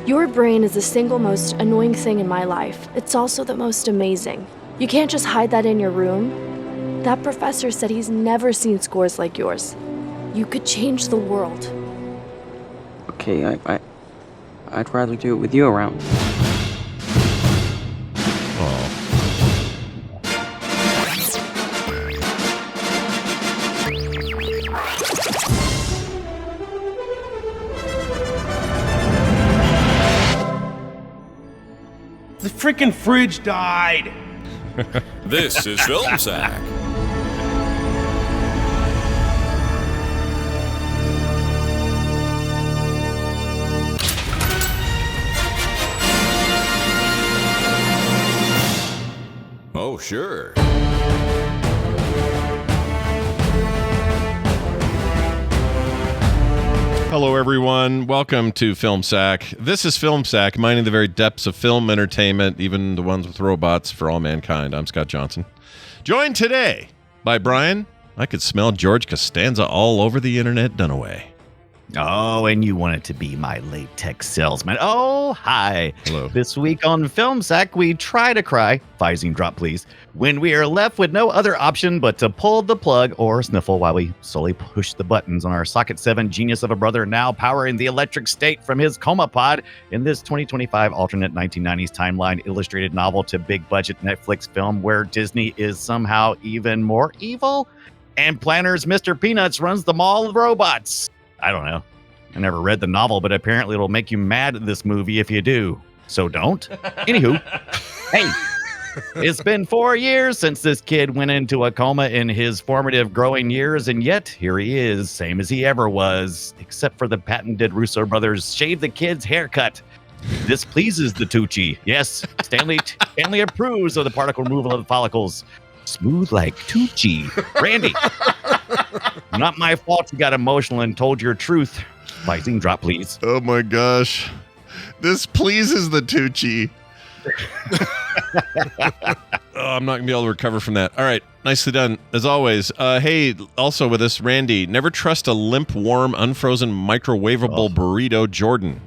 Your brain is the single most annoying thing in my life. It's also the most amazing. You can't just hide that in your room. That professor said he's never seen scores like yours. You could change the world. Okay, I'd rather do it with you around. The freaking fridge died. This is Film Sack. Oh, sure. Hello, everyone. Welcome to Film Sack. This is Film Sack, mining the very depths of film entertainment, even the ones with robots, for all mankind. I'm Scott Johnson. Joined today by Brian. I could smell George Costanza all over the internet, Dunaway. Oh, and you want it to be my latex salesman. Oh, hi. Hello. This week on Film Sack, we try to cry, Visine drop please, when we are left with no other option but to pull the plug or sniffle while we slowly push the buttons on our Socket 7 genius of a brother now powering the electric state from his coma pod in this 2025 alternate 1990s timeline illustrated novel to big budget Netflix film where Disney is somehow even more evil and Planners Mr. Peanuts runs the mall of robots. I don't know. I never read the novel, but apparently it'll make you mad at this movie if you do. So don't. Anywho, hey, it's been 4 years since this kid went into a coma in his formative growing years, and yet here he is, same as he ever was, except for the patented Russo brothers shave the kid's haircut. This pleases the Tucci. Yes, Stanley approves of the particle removal of the follicles. Smooth like Tucci. Randy. Not my fault you got emotional and told your truth. Visine drop, please. Oh, my gosh. This pleases the Tucci. I'm not going to be able to recover from that. All right. Nicely done, as always. Hey, also with us, Randy. Never trust a limp, warm, unfrozen, microwavable burrito, Jordan.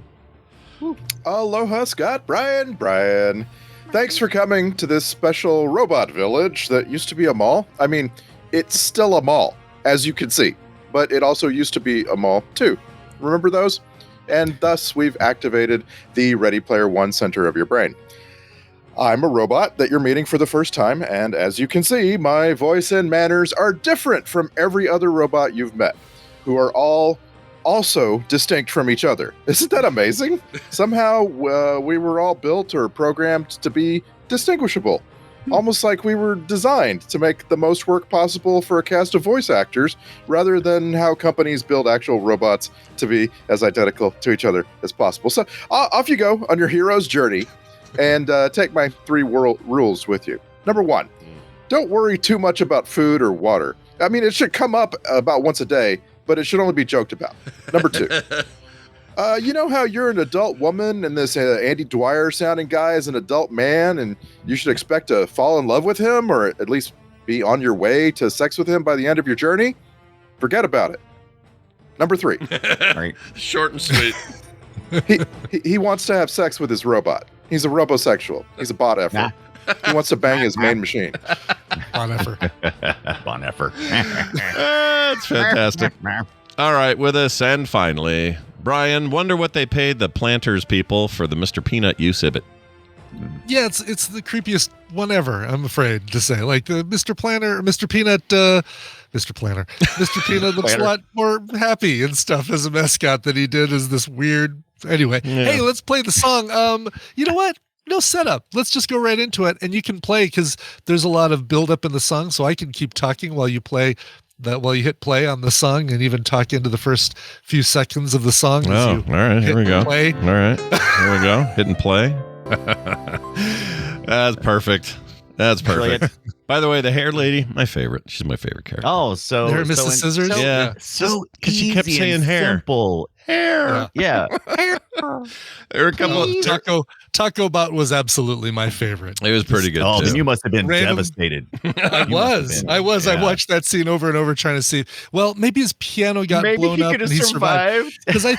Aloha, Scott. Brian. Thanks for coming to this special robot village that used to be a mall. I mean, it's still a mall, as you can see, but it also used to be a mall, too. Remember those? And thus, we've activated the Ready Player One center of your brain. I'm a robot that you're meeting for the first time, and as you can see, my voice and manners are different from every other robot you've met, who are all also distinct from each other. Isn't that amazing? Somehow we were all built or programmed to be distinguishable. Almost like we were designed to make the most work possible for a cast of voice actors rather than how companies build actual robots to be as identical to each other as possible. So off you go on your hero's journey and take my 3 rules with you. Number 1, don't worry too much about food or water. I mean, it should come up about once a day, but it should only be joked about. Number 2, you know how you're an adult woman and this Andy Dwyer sounding guy is an adult man and you should expect to fall in love with him or at least be on your way to sex with him by the end of your journey? Forget about it. Number 3. Right. Short and sweet. He wants to have sex with his robot. He's a robosexual. He's a bot effer. He wants to bang his main machine. Bon effer. That's fantastic. All right, with us, and finally, Brian, wonder what they paid the Planters people for the Mr. Peanut exhibit. Yeah, it's the creepiest one ever, I'm afraid to say. Like the Mr. Planner, Mr. Peanut, Mr. Planner. Mr. Peanut looks a lot more happy and stuff as a mascot than he did as this weird. Anyway, Hey, let's play the song. You know what? No setup. Let's just go right into it, and you can play because there's a lot of build up in the song, so I can keep talking while you play. While you hit play on the song and even talk into the first few seconds of the song. Oh, all right, here we go. Play. All right, here we go. Hit and play. That's perfect. That's perfect. By the way, the hair lady, my favorite. She's my favorite character. Oh, so Mrs. Scissors? Yeah. So because she kept easy saying and hair. Simple. Hair. Yeah. There were a couple of Taco Bot was absolutely my favorite. It was pretty good. Oh, too. then you must have been Random- devastated. I was. I Yeah. watched that scene over and over trying to see. Well, maybe his piano got Maybe blown he up could and have he survived. survived. Because I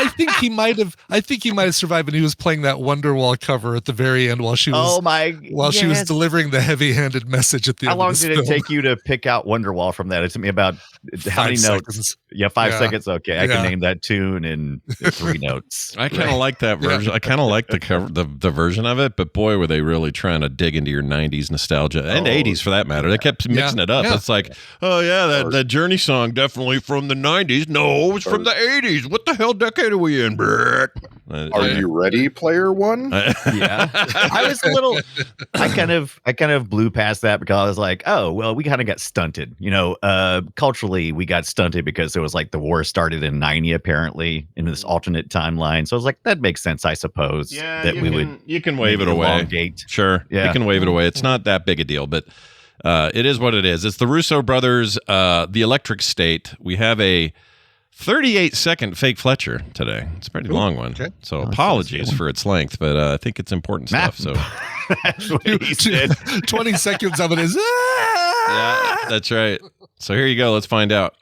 think he might have survived when he was playing that Wonderwall cover at the very end while she was she was delivering the heavy-handed message at the How end. long of did this it film. take you to pick out Wonderwall from that? It took me about how many 5 notes? seconds. Yeah, 5 Yeah. seconds. Okay, I can Yeah. name that tune in 3 notes. I kind of like that version. I kind of like the cover, the version of it, but boy, were they really trying to dig into your '90s nostalgia and '80s for that matter. They kept mixing it up. Yeah. It's like, oh yeah, that Journey song definitely from the '90s. No, it's from the '80s. What the hell decade are we in, Brett? Are you ready, player one? Yeah, I was a little. I kind of blew past that because I was like, oh well, we kind of got stunted. Culturally, we got stunted because it was like the war started in '90 apparently in this alternate timeline. So I was like, that makes sense, I suppose. That you can wave it away. Elongate. Sure, Yeah. you can wave it away. It's not that big a deal, but it is what it is. It's the Russo brothers, The Electric State. We have a 38-second fake Fletcher today. It's a pretty long one. Okay. So apologies for its length, but I think it's important stuff. So That's what he said. 20 seconds of it is. yeah, that's right. So here you go. Let's find out.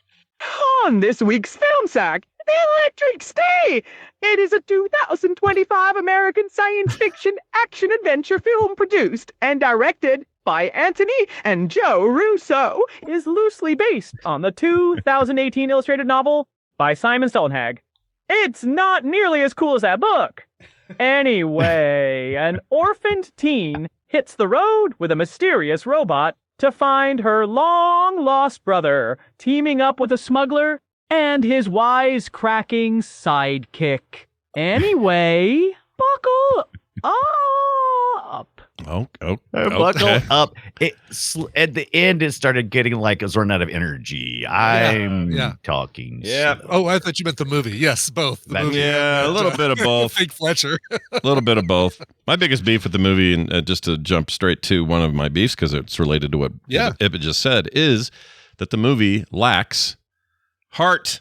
On this week's Film Sack, The Electric State. It is a 2025 American science fiction action-adventure film produced and directed by Anthony and Joe Russo. It is loosely based on the 2018 illustrated novel by Simon Stålenhag. It's not nearly as cool as that book. Anyway, an orphaned teen hits the road with a mysterious robot to find her long-lost brother, teaming up with a smuggler and his wisecracking sidekick. Anyway, buckle up. Buckle up. At the end, it started getting like it was running out of energy. I'm talking. Yeah. slow. Oh, I thought you meant the movie. Yes, both. The movie Yeah, a and, little bit of both. Fake Fletcher. A little bit of both. My biggest beef with the movie, and just to jump straight to one of my beefs because it's related to what Ibbott just said, is that the movie lacks heart.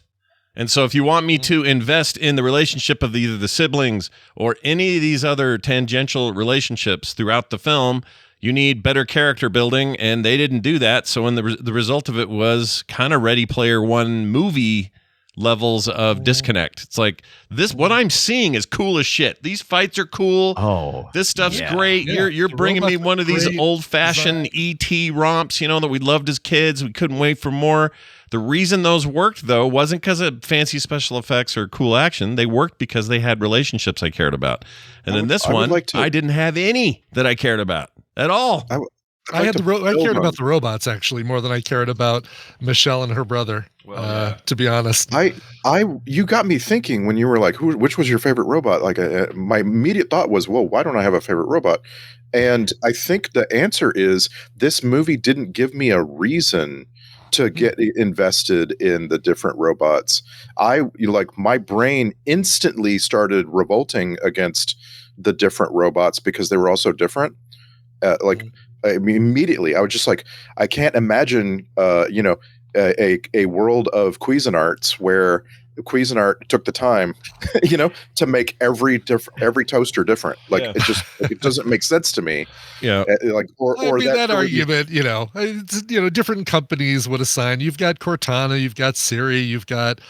And so if you want me to invest in the relationship of either the siblings or any of these other tangential relationships throughout the film, you need better character building, and they didn't do that. So the result of it was kind of Ready Player One movie levels of disconnect. It's like what I'm seeing is cool as shit. These fights are cool. Oh, this stuff's great. You're bringing me one of these old-fashioned ET romps, that we loved as kids. We couldn't wait for more. The reason those worked, though, wasn't because of fancy special effects or cool action. They worked because they had relationships I cared about. And in this one, I didn't have any that I cared about at all. I cared about the robots actually more than I cared about Michelle and her brother. To be honest, you got me thinking when you were like, which was your favorite robot? Like, my immediate thought was, whoa, why don't I have a favorite robot? And I think the answer is this movie didn't give me a reason to get invested in the different robots. My brain instantly started revolting against the different robots because they were all so different. Immediately, I was just like, I can't imagine, a world of Cuisinarts where Cuisinart took the time, to make every toaster different. Like it doesn't make sense to me. Yeah. That argument, different companies would assign. You've got Cortana, you've got Siri, you've got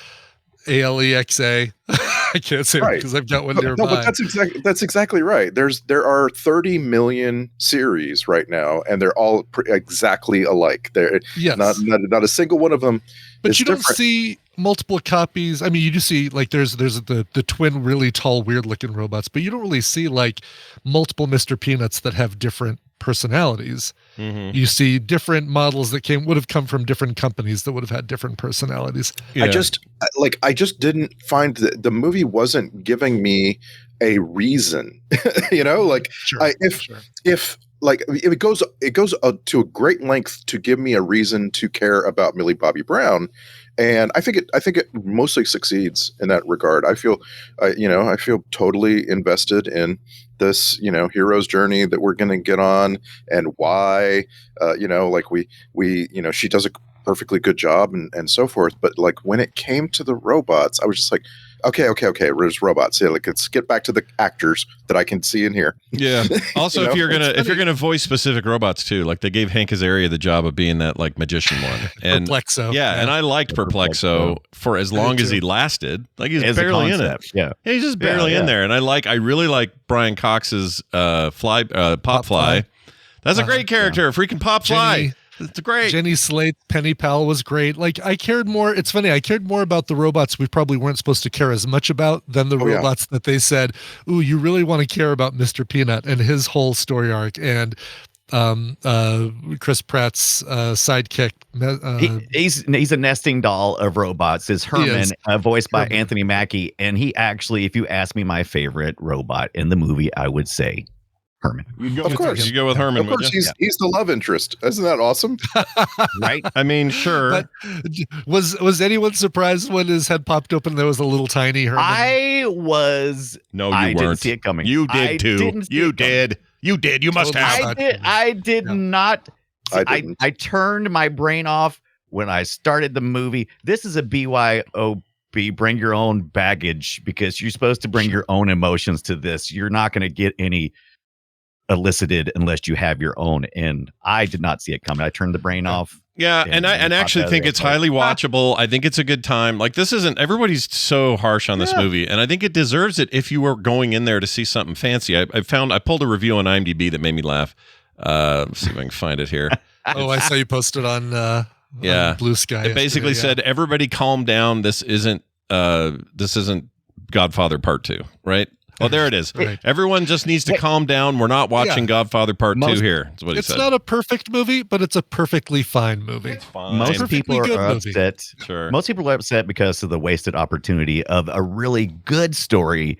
ALEXA. I can't say it because I've got one nearby. No, but that's exactly right. There are 30 million series right now, and they're all exactly alike. Not a single one of them. But you different. Don't see multiple copies. I mean, you do see there's the twin really tall, weird looking robots, but you don't really see multiple Mr. Peanuts that have different personalities. Mm-hmm. You see different models that would have come from different companies that would have had different personalities. Yeah. I just didn't find that the movie wasn't giving me a reason. It goes to a great length to give me a reason to care about Millie Bobby Brown, and I think it mostly succeeds in that regard. I feel totally invested in this hero's journey that we're going to get on, and why she does a perfectly good job and so forth. But when it came to the robots, I was just like, Okay. There's robots. Yeah, let's get back to the actors that I can see in here. Yeah. Also, if you're gonna voice specific robots too, like they gave Hank Azaria the job of being that like magician one, and Perplexo. Yeah, and I liked Perplexo for as long as he lasted. Like he's barely in it. Yeah, he's just barely in there, and I really like Brian Cox's Pop Fly. That's a great character, freaking Pop Fly. It's great. Jenny Slate, Penny Powell was great. Like I cared more. It's funny. I cared more about the robots we probably weren't supposed to care as much about than the robots that they said, "Ooh, you really want to care about Mr. Peanut and his whole story arc." And Chris Pratt's sidekick. He's a nesting doll of robots. Is Herman, voiced by Anthony Mackie, and he actually, if you ask me, my favorite robot in the movie, I would say Herman. Of course. You go with Herman. Of course, he's the love interest. Isn't that awesome? Right? I mean, sure. But was anyone surprised when his head popped open and there was a little tiny Herman? I was. No, you weren't. Didn't see it coming. You did too. You did. You did. You must have. I did not. I turned my brain off when I started the movie. This is a BYOB, bring your own baggage, because you're supposed to bring your own emotions to this. You're not going to get any elicited unless you have your own, and I did not see it coming. I turned the brain off. Yeah, and I actually think it's highly watchable. I think it's a good time. Like, this isn't, everybody's so harsh on this movie, and I think it deserves it if you were going in there to see something fancy. I pulled a review on IMDb that made me laugh. Let's see if I can find it here. I saw you posted on Blue Sky. It basically said, everybody calm down. This isn't Godfather Part 2, right? Oh, there it is. Right. Everyone just needs to calm down. We're not watching Godfather Part 2 here. That's what he said. It's not a perfect movie, but it's a perfectly fine movie. It's fine. Most people are upset. Sure. Most people are upset because of the wasted opportunity of a really good story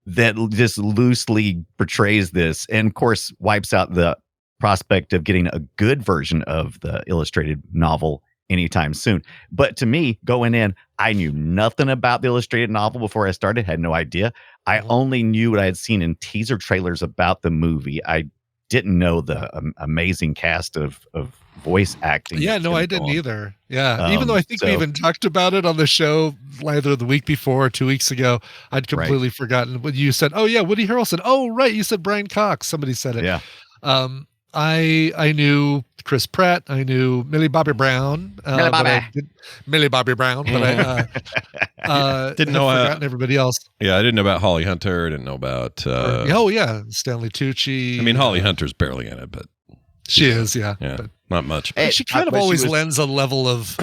that just loosely portrays this, and of course wipes out the prospect of getting a good version of the illustrated novel anytime soon. But to me, going in, I knew nothing about the illustrated novel before I started. Had no idea. I only knew what I had seen in teaser trailers about the movie. I didn't know the amazing cast of voice acting. Yeah, no, I didn't either. Yeah, even though I think we even talked about it on the show either the week before or 2 weeks ago, I'd completely forgotten. When you said, "Oh yeah, Woody Harrelson." Oh right, you said Brian Cox. Somebody said it. Yeah. I knew Chris Pratt. I knew Millie Bobby Brown. Millie Bobby Brown. But I didn't know forgotten everybody else. Yeah, I didn't know about Holly Hunter. I didn't know about. Stanley Tucci. I mean, Holly Hunter's barely in it, but she is. Yeah, but not much. She kind of always lends a level of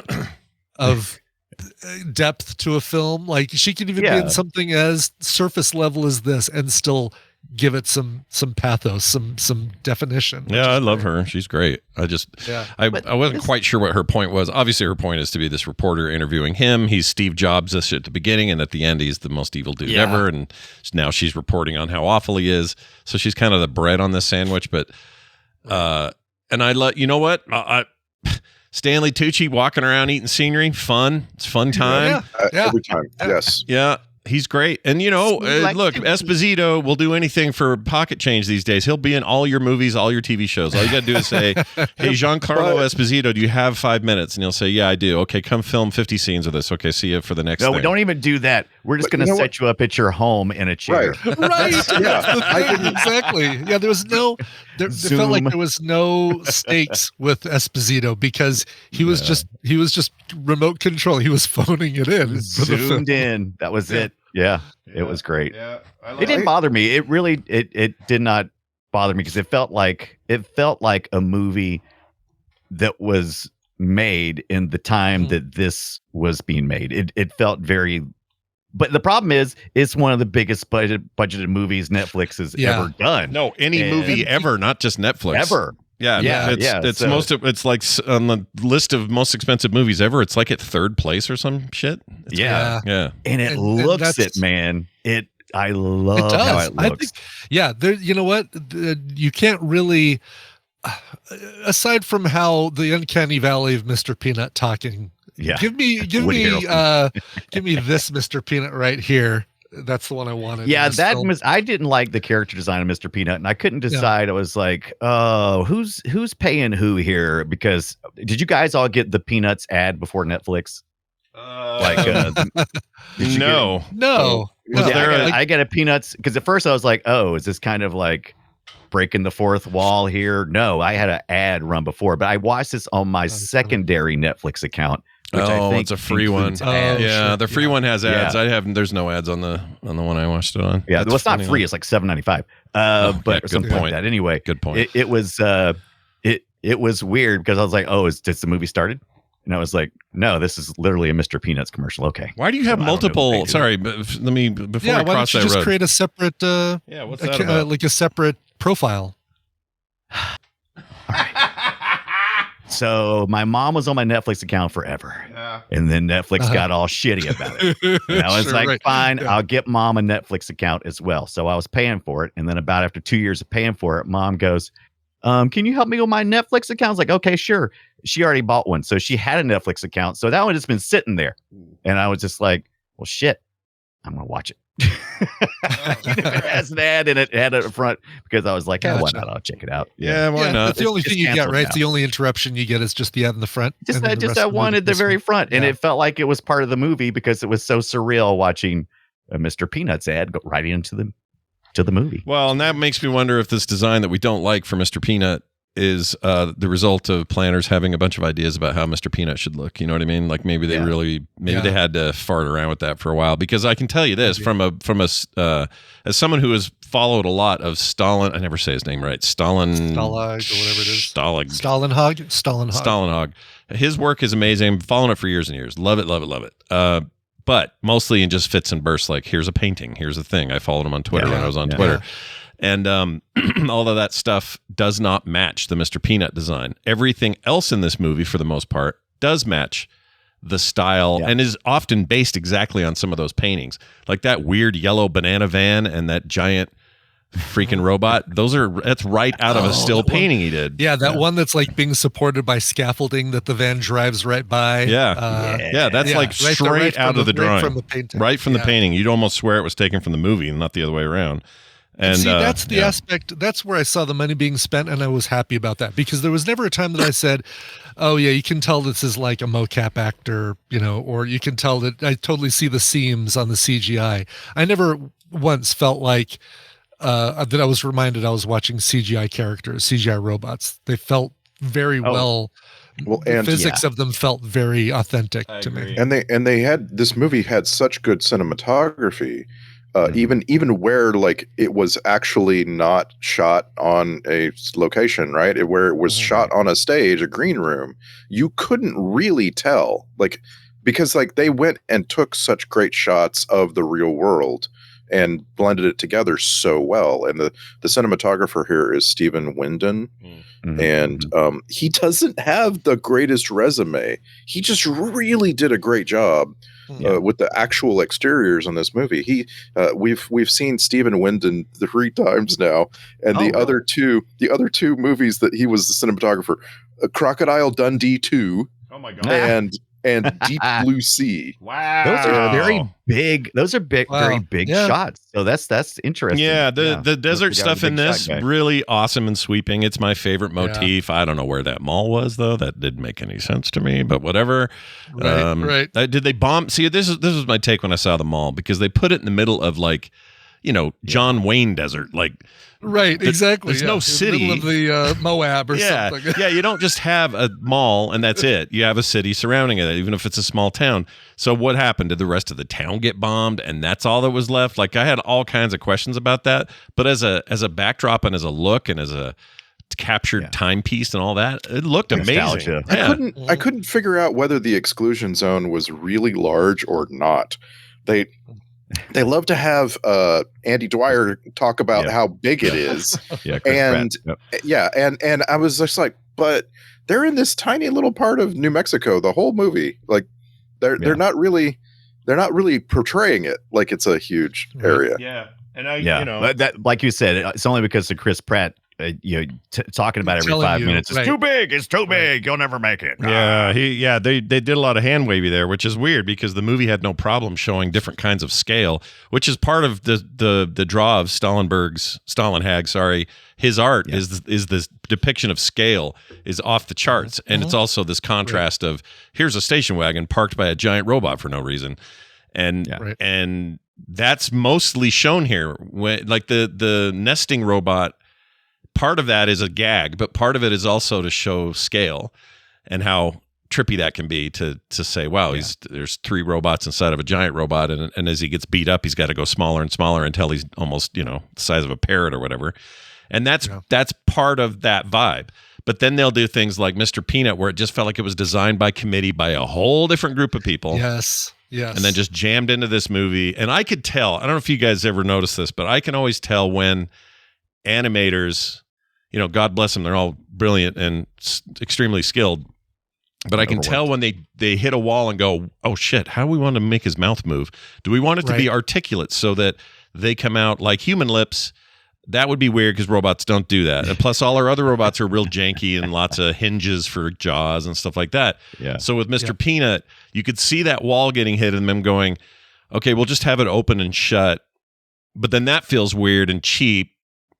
depth to a film. Like she could even be in something as surface level as this and still give it some pathos, some definition. Yeah, I love her. She's great. I wasn't quite sure what her point was. Obviously, her point is to be this reporter interviewing him. He's Steve Jobs at the beginning, and at the end, he's the most evil dude ever. And now she's reporting on how awful he is. So she's kind of the bread on this sandwich. But and you know what? Stanley Tucci walking around eating scenery, fun. It's fun time. Every time. Yes. Yeah. He's great. And, look, Esposito will do anything for pocket change these days. He'll be in all your movies, all your TV shows. All you got to do is say, "Hey, Giancarlo Esposito, do you have 5 minutes?" And he'll say, "Yeah, I do." "Okay, come film 50 scenes of this." "Okay, see you for the next thing." No, don't even do that. We're just going to set you up at your home in a chair. Right. Exactly. Yeah, there was there felt like there was no stakes with Esposito because he was just remote control. He was phoning it in. Zoomed in. That was it. Yeah, it was great. Yeah, it didn't bother me. It really it did not bother me because it felt like a movie that was made in the time that this was being made. It felt very. But the problem is, it's one of the biggest budgeted movies Netflix has ever done. No, any movie ever, not just Netflix. Ever. It's like on the list of most expensive movies ever. It's like at third place or some shit. Yeah. And it looks it, man. I love how it looks. You know what? You can't really, aside from how the uncanny valley of Mr. Peanut talking. Yeah. Give me this Mr. Peanut right here. That's the one I wanted. Yeah, I didn't like the character design of Mr. Peanut, and I couldn't decide. I was like, who's paying who here? Because did you guys all get the Peanuts ad before Netflix? No. No. Was there I get a Peanuts because at first I was like, oh, is this kind of like breaking the fourth wall here? No, I had an ad run before, but I watched this on my secondary Netflix account. Which I think it's a free one. The free one has ads. There's no ads on the one I watched it on. Yeah, well, it's not free. It's like $7.95. But something like that. Anyway, good point. It was weird because I was like, oh, is the movie started? And I was like, no, this is literally a Mr. Peanuts commercial. Okay. Why do you have multiple? Sorry, but let me before I cross that road. Just create a separate what's that about? Like a separate profile. All right. So my mom was on my Netflix account forever. Yeah. And then Netflix got all shitty about it. And I was fine, I'll get mom a Netflix account as well. So I was paying for it. And then about after 2 years of paying for it, mom goes, can you help me with my Netflix account? I was like, okay, sure. She already bought one. So she had a Netflix account. So that one has been sitting there. And I was just like, well, shit, I'm going to watch it. It has an ad and it had it up front because I was like, why not? I'll check it out. Yeah, why not? That's the only thing you get, right? The only interruption you get is just the ad in the front. I wanted the very front. And it felt like it was part of the movie because it was so surreal watching a Mr. Peanuts ad go right into the movie. Well, and that makes me wonder if this design that we don't like for Mr. Peanut is the result of planners having a bunch of ideas about how Mr. Peanut should look. You know what I mean? Like maybe they they had to fart around with that for a while, because I can tell you this from as someone who has followed a lot of Stalin, I never say his name right. Stålenhag or whatever it is. Stålenhag. His work is amazing. I'm following it for years and years. Love it. But mostly in just fits and bursts. Like here's a painting. Here's a thing. I followed him on Twitter when I was on Twitter. And all of that stuff does not match the Mr. Peanut design. Everything else in this movie, for the most part, does match the style and is often based exactly on some of those paintings. Like that weird yellow banana van and that giant freaking robot. That's right out of a still painting he did. Yeah, that one that's like being supported by scaffolding that the van drives right by. That's like straight out of the drawing. Right from the painting. You'd almost swear it was taken from the movie and not the other way around. And see, that's the aspect. That's where I saw the money being spent, and I was happy about that, because there was never a time that I said, "Oh yeah, you can tell this is like a mocap actor," or you can tell that I totally see the seams on the CGI. I never once felt like that I was reminded I was watching CGI characters, CGI robots. They felt very well. The physics of them felt very authentic to me. And they had, this movie had such good cinematography. Even where like it was actually not shot on a location, right? Where it was shot on a stage, a green room, you couldn't really tell, like, because like they went and took such great shots of the real world and blended it together so well. And the cinematographer here is Stephen Windon. And he doesn't have the greatest resume. He just really did a great job with the actual exteriors on this movie. We've seen Stephen Windon 3 times now, and the other two movies that he was the cinematographer, Crocodile Dundee 2. Oh my god! And Deep Blue Sea. Wow, those are very big. Those are very big shots. So that's interesting. Yeah, the desert stuff in this really awesome and sweeping. It's my favorite motif. I don't know where that mall was though. That didn't make any sense to me, but whatever. Right. Did they bomb? See, this was my take when I saw the mall, because they put it in the middle of like, John Wayne Desert, like. Right, exactly. There's no city. In the middle of the Moab or something. Yeah, you don't just have a mall and that's it. You have a city surrounding it, even if it's a small town. So what happened? Did the rest of the town get bombed and that's all that was left? Like, I had all kinds of questions about that. But as a backdrop and as a look and as a captured timepiece and all that, it looked amazing. I couldn't figure out whether the exclusion zone was really large or not. They love to have Andy Dwyer talk about how big it is. And I was just like, but they're in this tiny little part of New Mexico the whole movie. Like they're not really portraying it like it's a huge area. Yeah. And that, like you said, it's only because of Chris Pratt talking about every Telling 5 you, minutes. It's right. too big. It's too big. You'll never make it. Yeah, they did a lot of hand wavy there, which is weird because the movie had no problem showing different kinds of scale, which is part of the draw of Stålenhag. Sorry, his art is this depiction of scale is off the charts, and it's also this contrast of here's a station wagon parked by a giant robot for no reason, and that's mostly shown here. When like the nesting robot. Part of that is a gag, but part of it is also to show scale and how trippy that can be to say, wow, there's 3 robots inside of a giant robot. And as he gets beat up, he's got to go smaller and smaller until he's almost, the size of a parrot or whatever. And that's part of that vibe. But then they'll do things like Mr. Peanut, where it just felt like it was designed by committee by a whole different group of people. Yes. And then just jammed into this movie. And I could tell, I don't know if you guys ever noticed this, but I can always tell when animators, God bless them, they're all brilliant and extremely skilled. But I can tell when they hit a wall and go, oh shit, how do we want to make his mouth move? Do we want it to be articulate so that they come out like human lips? That would be weird because robots don't do that. And plus all our other robots are real janky and lots of hinges for jaws and stuff like that. Yeah. So with Mr. Peanut, you could see that wall getting hit and them going, okay, we'll just have it open and shut. But then that feels weird and cheap.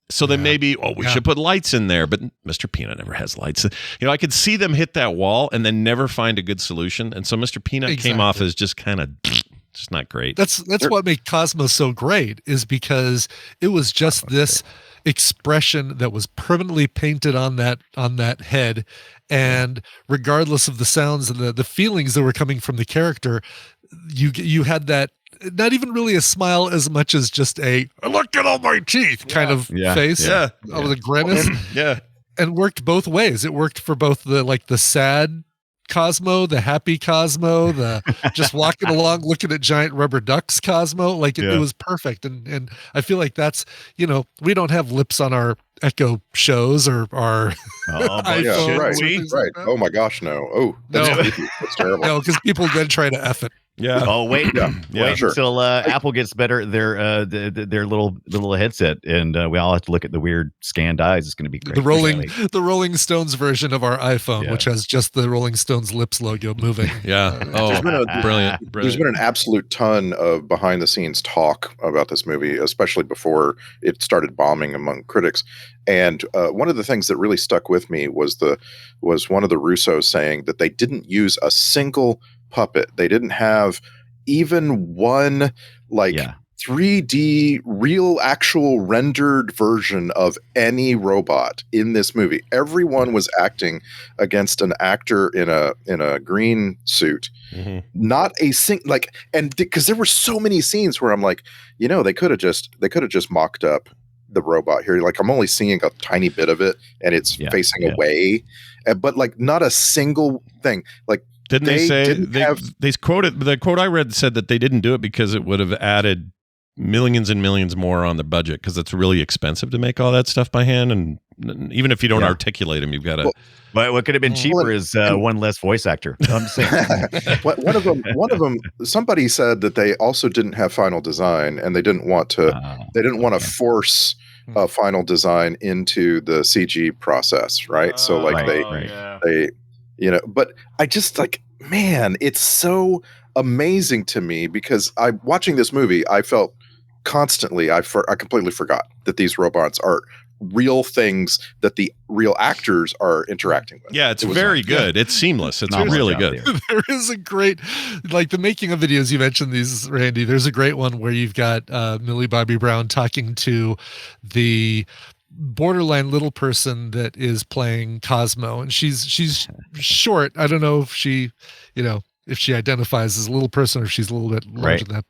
So then maybe, we should put lights in there, but Mr. Peanut never has lights. I could see them hit that wall and then never find a good solution. And so Mr. Peanut came off as just kind of just not great. That's what made Cosmos so great, is because it was just this expression that was permanently painted on that head, and regardless of the sounds and the feelings that were coming from the character, you had that. Not even really a smile as much as just a look at all my teeth kind of face with a grimace. And worked both ways. It worked for both the sad Cosmo, the happy Cosmo, the just walking along looking at giant rubber ducks Cosmo. It was perfect. And I feel like that's, we don't have lips on our Echo shows or our iPhones. Right. Oh my gosh, no. Oh, that's terrible. No, because people then try to F it. Yeah. Oh wait, wait until Apple gets better their little headset, and we all have to look at the weird scanned eyes. It's going to be great. The Rolling Stones version of our iPhone, which has just the Rolling Stones lips logo moving. Brilliant. There's been an absolute ton of behind the scenes talk about this movie, especially before it started bombing among critics. And one of the things that really stuck with me was one of the Russos saying that they didn't use a single puppet. They didn't have even one 3D real actual rendered version of any robot in this movie. Everyone was acting against an actor in a green suit. Mm-hmm. Not a and because there were so many scenes where I'm like, they could have just mocked up the robot here. I'm only seeing a tiny bit of it and it's facing away, but not a single thing. Didn't they say they quoted the quote I read said that they didn't do it because it would have added millions and millions more on the budget because it's really expensive to make all that stuff by hand, and even if you don't articulate them, you've got to. But what could have been cheaper is one less voice actor. I'm saying one of them. Somebody said that they also didn't have final design, and they didn't want to force a final design into the CG process, right? So they. But I just man, it's so amazing to me because watching this movie, I felt constantly, I completely forgot that these robots are real things that the real actors are interacting with. Yeah, it's very good. It's seamless. It's really good. There is a great, the making of videos, you mentioned these, Randy, there's a great one where you've got Millie Bobby Brown talking to the borderline little person that is playing Cosmo, and she's short. I don't know if she if she identifies as a little person or if she's a little bit larger than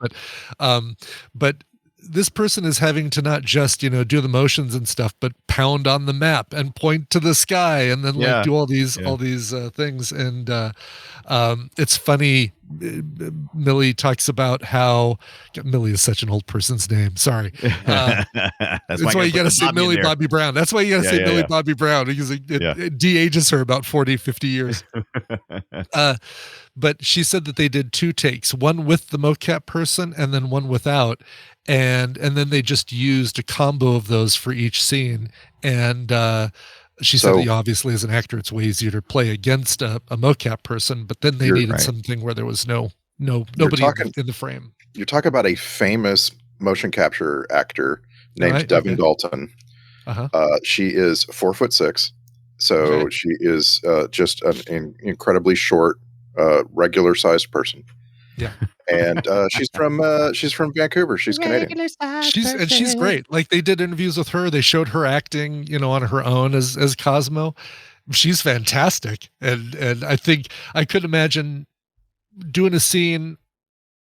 that, but this person is having to not just do the motions and stuff, but pound on the map and point to the sky and then do all these things. And it's funny Millie talks about how Millie is such an old person's name. Sorry. That's why you got to say Millie Bobby Brown. That's why you got to say Millie Bobby Brown, because it de-ages her about 40, 50 years. But she said that they did 2 takes, one with the mocap person and then one without. And then they just used a combo of those for each scene. And she said that obviously as an actor, it's way easier to play against a mocap person, but then they needed something where there was nobody in the frame. You're talking about a famous motion capture actor named Devin Dalton. She is 4'6", so she is just an incredibly short, regular sized person. Yeah, and she's from Vancouver. She's Canadian. She's great. Like, they did interviews with her. They showed her acting, on her own as Cosmo. She's fantastic, and I think I could imagine doing a scene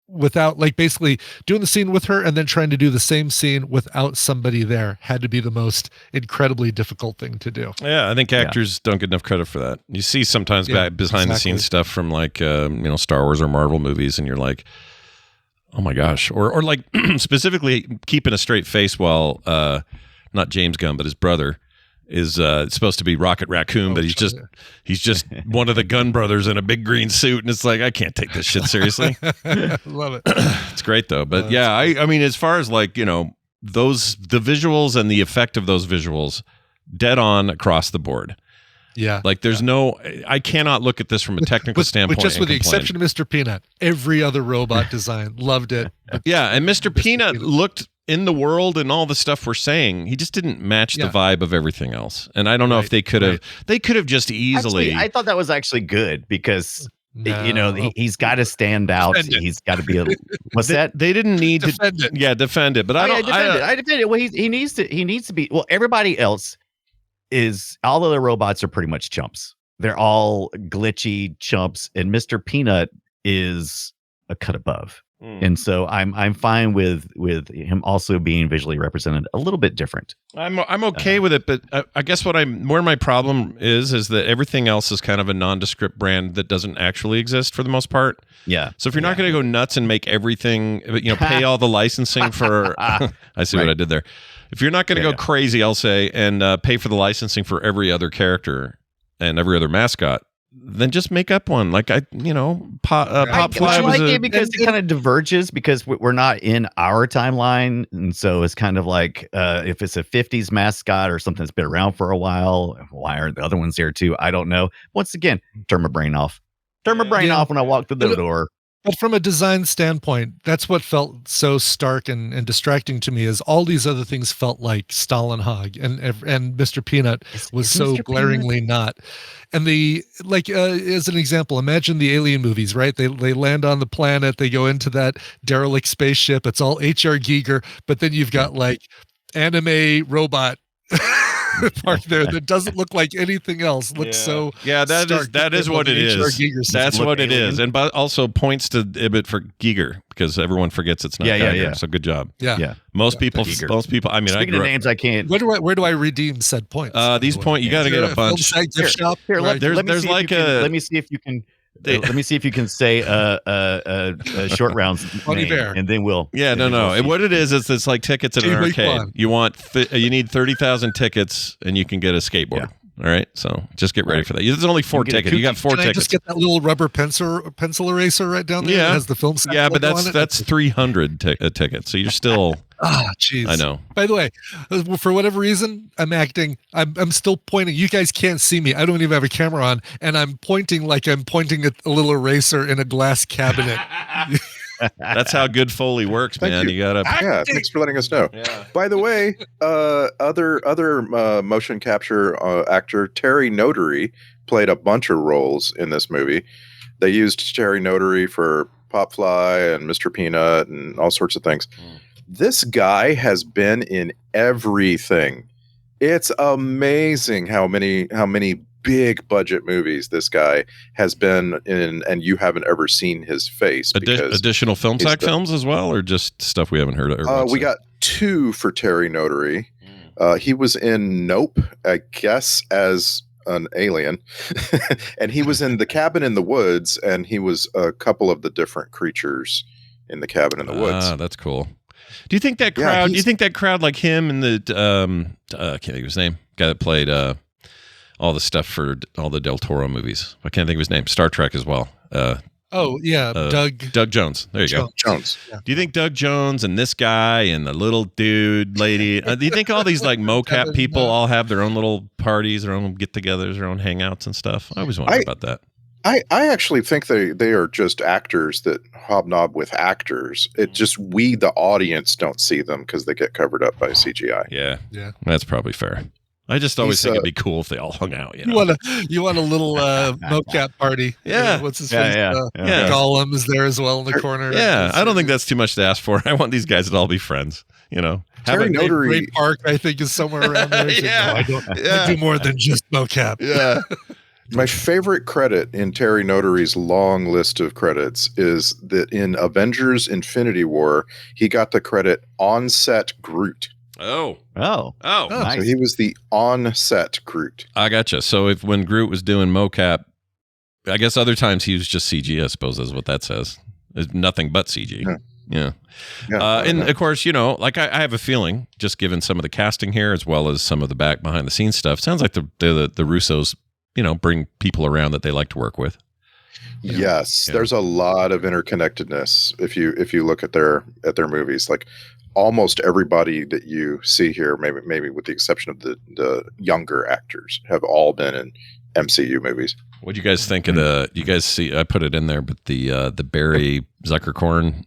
without, like, basically doing the scene with her and then trying to do the same scene without somebody there had to be the most incredibly difficult thing to do. Yeah, I think actors don't get enough credit for that. You see sometimes behind the scenes stuff from like Star Wars or Marvel movies, and you're like, oh my gosh, or like specifically keeping a straight face while not James Gunn but his brother is supposed to be Rocket Raccoon, but he's just one of the Gunn brothers in a big green suit, and it's like, I can't take this shit seriously. Love it. It's great though, but I mean, as far as like the visuals and the effect of those visuals, dead on across the board. Yeah, like there's I cannot look at this from a technical standpoint. With the exception of Mr. Peanut, every other robot design loved it. Yeah, and Mr. Peanut looked in the world and all the stuff we're saying, he just didn't match the vibe of everything else. And I don't know if they could have just easily. Actually, I thought that was actually good because he's got to stand out. He's got to be what's that? They didn't need defend to defend it. But I defend it. Well, he needs to be. Well, everybody else is, all of the robots are pretty much chumps. They're all glitchy chumps, and Mr. Peanut is a cut above. And so I'm fine with him also being visually represented a little bit different. I'm okay with it, but I guess where my problem is that everything else is kind of a nondescript brand that doesn't actually exist for the most part. Yeah. So if you're not going to go nuts and make everything, pay all the licensing for, I see what I did there. If you're not going to go crazy, I'll say, and pay for the licensing for every other character and every other mascot, then just make up one. Like Pop Fly was it because it kind of diverges because we're not in our timeline, and so it's kind of like if it's a 50s mascot or something that's been around for a while, why aren't the other ones there too? I don't know. Once again, turn my brain off. Turn my brain off when I walk through the door. But from a design standpoint, that's what felt so stark and distracting to me, is all these other things felt like Stålenhag, and Mr. Peanut was so glaringly not. And as an example, imagine the Alien movies, right? They land on the planet, they go into that derelict spaceship, it's all H.R. Giger, but then you've got like anime robot part there that doesn't look like anything else. Looks so that is what it is. That's what it is, and but also points to Ibit for Giger because everyone forgets it's not. Yeah. So good job. Yeah. Most people. I mean, speaking of names, I can't. Where do I redeem said points? These points you got to get a bunch. Here, let me see if you can. Let me see if you can say short rounds name, and then we'll. Yeah, no. What it is it's like tickets at an arcade. You need 30,000 tickets, and you can get a skateboard. All right, so just get ready for that. There's only 4 tickets. You got 4 tickets. Can I just get that little rubber pencil eraser right down there? Yeah, that has the film. Yeah, but that's 300 tickets. So you're still. Jeez. I know. By the way, for whatever reason, I'm acting. I'm still pointing. You guys can't see me. I don't even have a camera on, and I'm pointing like I'm pointing at a little eraser in a glass cabinet. That's how good Foley works, man. You gotta. Yeah, thanks for letting us know. Yeah. By the way, other motion capture actor Terry Notary played a bunch of roles in this movie. They used Terry Notary for Pop Fly and Mr. Peanut and all sorts of things. This guy has been in everything. It's amazing how many big budget movies this guy has been in, and you haven't ever seen his face. Additional Film Sack films as well, or just stuff we haven't heard of? We got 2 for Terry Notary. He was in Nope, I guess, as an alien, and he was in the cabin in the woods, and he was a couple of the different creatures in the cabin in the woods. Ah, that's cool. Do you think that crowd? Do you think that crowd like him and the I can't think of his name. Guy that played all the stuff for all the Del Toro movies. I can't think of his name. Star Trek as well. Doug Jones. There you go. Jones. Yeah. Do you think Doug Jones and this guy and the little dude lady? Do you think all these like mocap people all have their own little parties, their own get-togethers, their own hangouts and stuff? I always wondered about that. I actually think they are just actors that hobnob with actors. It just we, the audience, don't see them because they get covered up by CGI. Yeah, that's probably fair. I just always think it'd be cool if they all hung out. You want a little mocap party? Yeah. What's his face? Gollum is there as well in the corner. Yeah, I don't think that's too much to ask for. I want these guys to all be friends. Terry Notary Great Park, I think, is somewhere around there. I do more than just mocap. Yeah. My favorite credit in Terry Notary's long list of credits is that in Avengers Infinity War, he got the credit on-set Groot. Oh, nice. So he was the on-set Groot. I gotcha. So when Groot was doing mocap, I guess other times he was just CG, I suppose is what that says. It's nothing but CG. Yeah. And of course, like I have a feeling, just given some of the casting here, as well as some of the back behind the scenes stuff, sounds like the Russos, bring people around that they like to work with. Yes, there's a lot of interconnectedness if you look at their movies. Like almost everybody that you see here, maybe with the exception of the younger actors, have all been in MCU movies. What do you guys think of the? You guys see? I put it in there, but the Barry Zuckerkorn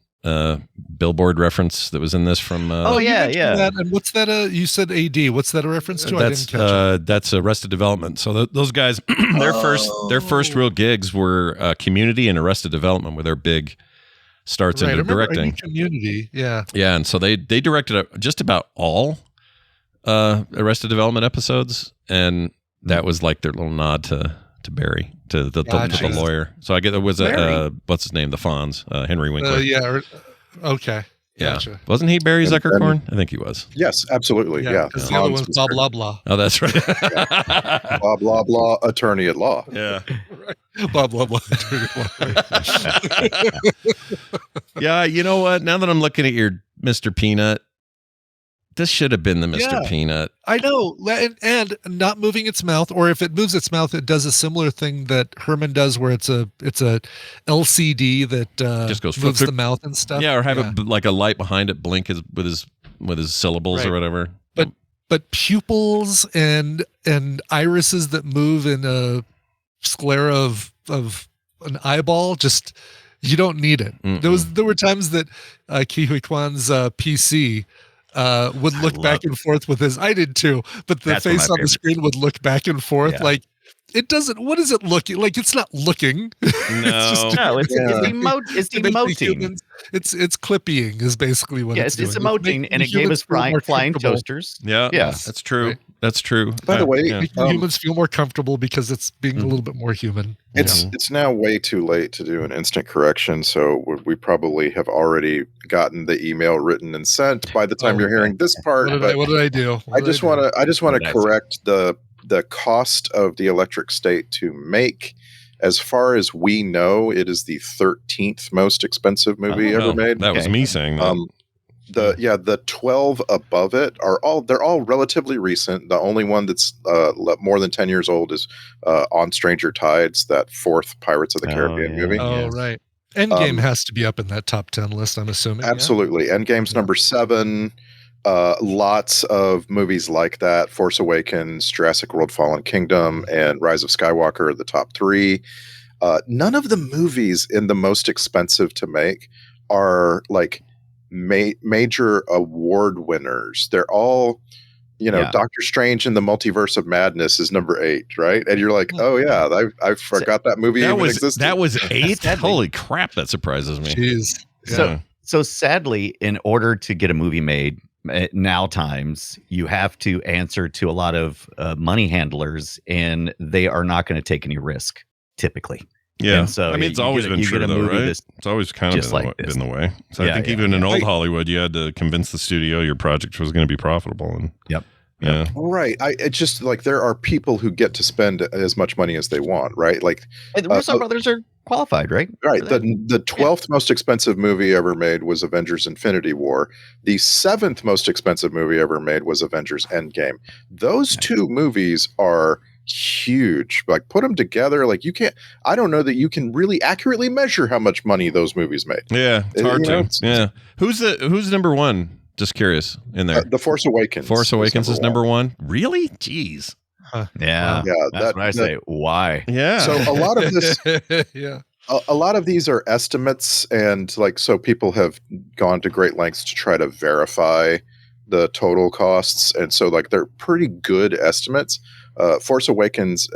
billboard reference that was in this from. Yeah. And what's that? You said AD. What's that a reference to? I didn't catch it. That's Arrested Development. So those guys, their first real gigs were Community and Arrested Development, were their big starts into directing. Community, yeah. And so they directed just about all Arrested Development episodes, and that was like their little nod to Barry, to the lawyer. So I get it was what's his name, the Fonz, Henry Winkler. Okay. Yeah. Gotcha. Wasn't he Barry Zuckerkorn? I think he was. Yes, absolutely. Yeah. Because the other one's blah, blah, blah. Oh, that's right. Blah, blah, blah, attorney at law. Yeah. Right. Blah, blah, blah, attorney at law. Yeah, you know what? Now that I'm looking at your Mr. Peanut, this should have been the Mr. Peanut. I know. And not moving its mouth, or if it moves its mouth, it does a similar thing that Herman does where it's a LCD that just goes moves the mouth and stuff. Yeah, or have like a light behind it blink with his syllables or whatever. But pupils and irises that move in a sclera of an eyeball, just you don't need it. There were times that Ke Huy Quan's PC would look back and forth with his. I did too, but the face on the screen would look back and forth like it doesn't. What is it looking like? It's not looking. No, it's emoting. It's clippying is basically what it's doing. It's emoting, and it gave us flying toasters. Yeah, yes, that's true. That's true. By the way, humans feel more comfortable because it's being a little bit more human. It's now way too late to do an instant correction, so we probably have already gotten the email written and sent by the time you're hearing this part. What did I do? I just want to correct the cost of The Electric State to make. As far as we know, it is the 13th most expensive movie ever made. That was me saying that. The 12 above it they're all relatively recent. The only one that's more than 10 years old is On Stranger Tides, that fourth Pirates of the Caribbean movie. Oh, right. Endgame has to be up in that top 10 list, I'm assuming. Absolutely. Endgame's number 7. Lots of movies like that: Force Awakens, Jurassic World Fallen Kingdom, and Rise of Skywalker are the top 3. None of the movies in the most expensive to make are like major award winners. They're all, Doctor Strange in the Multiverse of Madness is number 8, right? And you're like, oh yeah, I forgot that movie even existed. That was 8? Holy crap, that surprises me. Jeez. Yeah. So sadly, in order to get a movie made, now times you have to answer to a lot of money handlers, and they are not going to take any risk typically. Yeah, and so I mean, it's always been true though, right? It's always kind of been the way. So I think even in old Hollywood, you had to convince the studio your project was going to be profitable. And Yeah. Right. It's just like there are people who get to spend as much money as they want, right? Like And the Russo brothers are qualified, right? right. The 12th most expensive movie ever made was Avengers Infinity War. The 7th most expensive movie ever made was Avengers Endgame. Those two movies are huge. Like put them together, like you can't, I don't know that you can really accurately measure how much money those movies made. Yeah, it's hard You know, to. Yeah. Who's number one? Just curious in there. The Force Awakens. Force Awakens is number one. Really? Jeez. Yeah. Yeah, That's what I say. Why? Yeah. So a lot of this Yeah. a lot of these are estimates, and like so people have gone to great lengths to try to verify the total costs, and so like they're pretty good estimates. Force Awakens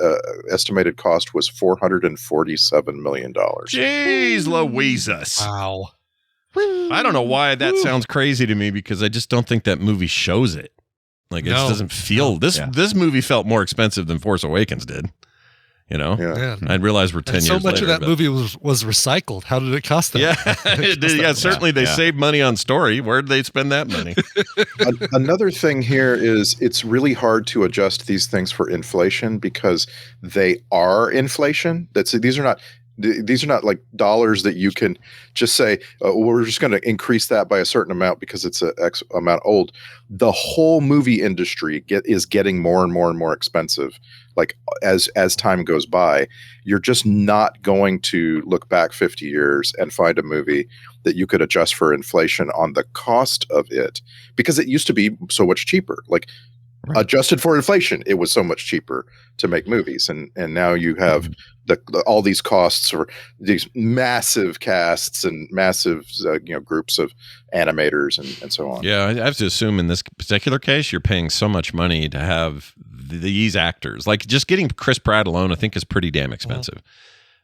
estimated cost was $447 million. Jeez Louises. Wow. I don't know why that sounds crazy to me, because I just don't think that movie shows it. Like it just No. doesn't feel this movie felt more expensive than Force Awakens did. You know? Yeah. Man. I realize we're 10 And years so much later, of that but- movie was recycled. How did it cost them? Yeah, it did. Yeah, certainly they Yeah. saved money on story. Where did they spend that money? Another thing here is it's really hard to adjust these things for inflation because they are inflation. These are not like dollars that you can just say, we're just going to increase that by a certain amount because it's a X amount old. The whole movie industry is getting more and more and more expensive. Like as time goes by, you're just not going to look back 50 years and find a movie that you could adjust for inflation on the cost of it, because it used to be so much cheaper. Like adjusted for inflation, it was so much cheaper to make movies, and now you have all these costs for these massive casts and massive groups of animators and so on. Yeah, I have to assume in this particular case, you're paying so much money to have these actors. Like just getting Chris Pratt alone, I think is pretty damn expensive.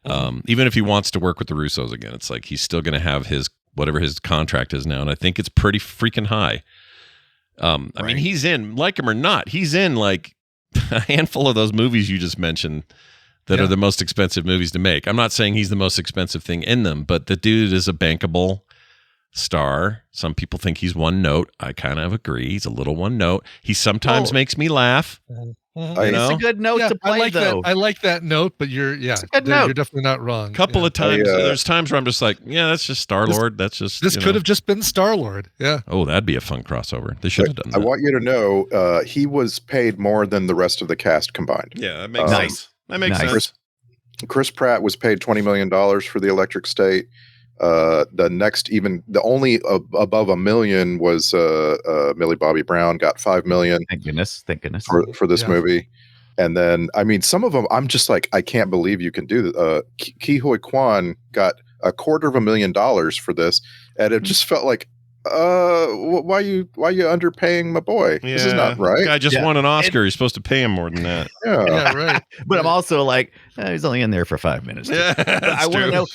Even if he wants to work with the Russos again, it's like he's still going to have his whatever his contract is now, and I think it's pretty freaking high. I mean, he's in, like him or not, he's in like a handful of those movies you just mentioned that are the most expensive movies to make. I'm not saying he's the most expensive thing in them, but the dude is a bankable star. Some people think he's one note. I kind of agree. He's a little one note. He sometimes makes me laugh. It's a good note to play, I like though. I like that note, but you're good note. you're definitely not wrong. Couple of times, there's times where I'm just like, yeah, that's just Star-Lord. That's just This could have just been Star-Lord. Yeah. Oh, that'd be a fun crossover. They should have done I that. want you to know he was paid more than the rest of the cast combined. Yeah, that makes sense. That makes sense. Chris Pratt was paid $20 million for The Electric State. The only above $1 million was Millie Bobby Brown got $5 million. Thank goodness for this movie. And then, I mean, some of them, I'm just like, I can't believe you can do that. Ki Hoi Kwan got $250,000 for this, and it just felt like, why you underpaying my boy? This is not right. The guy just won an Oscar. You're supposed to pay him more than that. Yeah, right. But I'm also like, he's only in there for 5 minutes. Yeah, But I want to know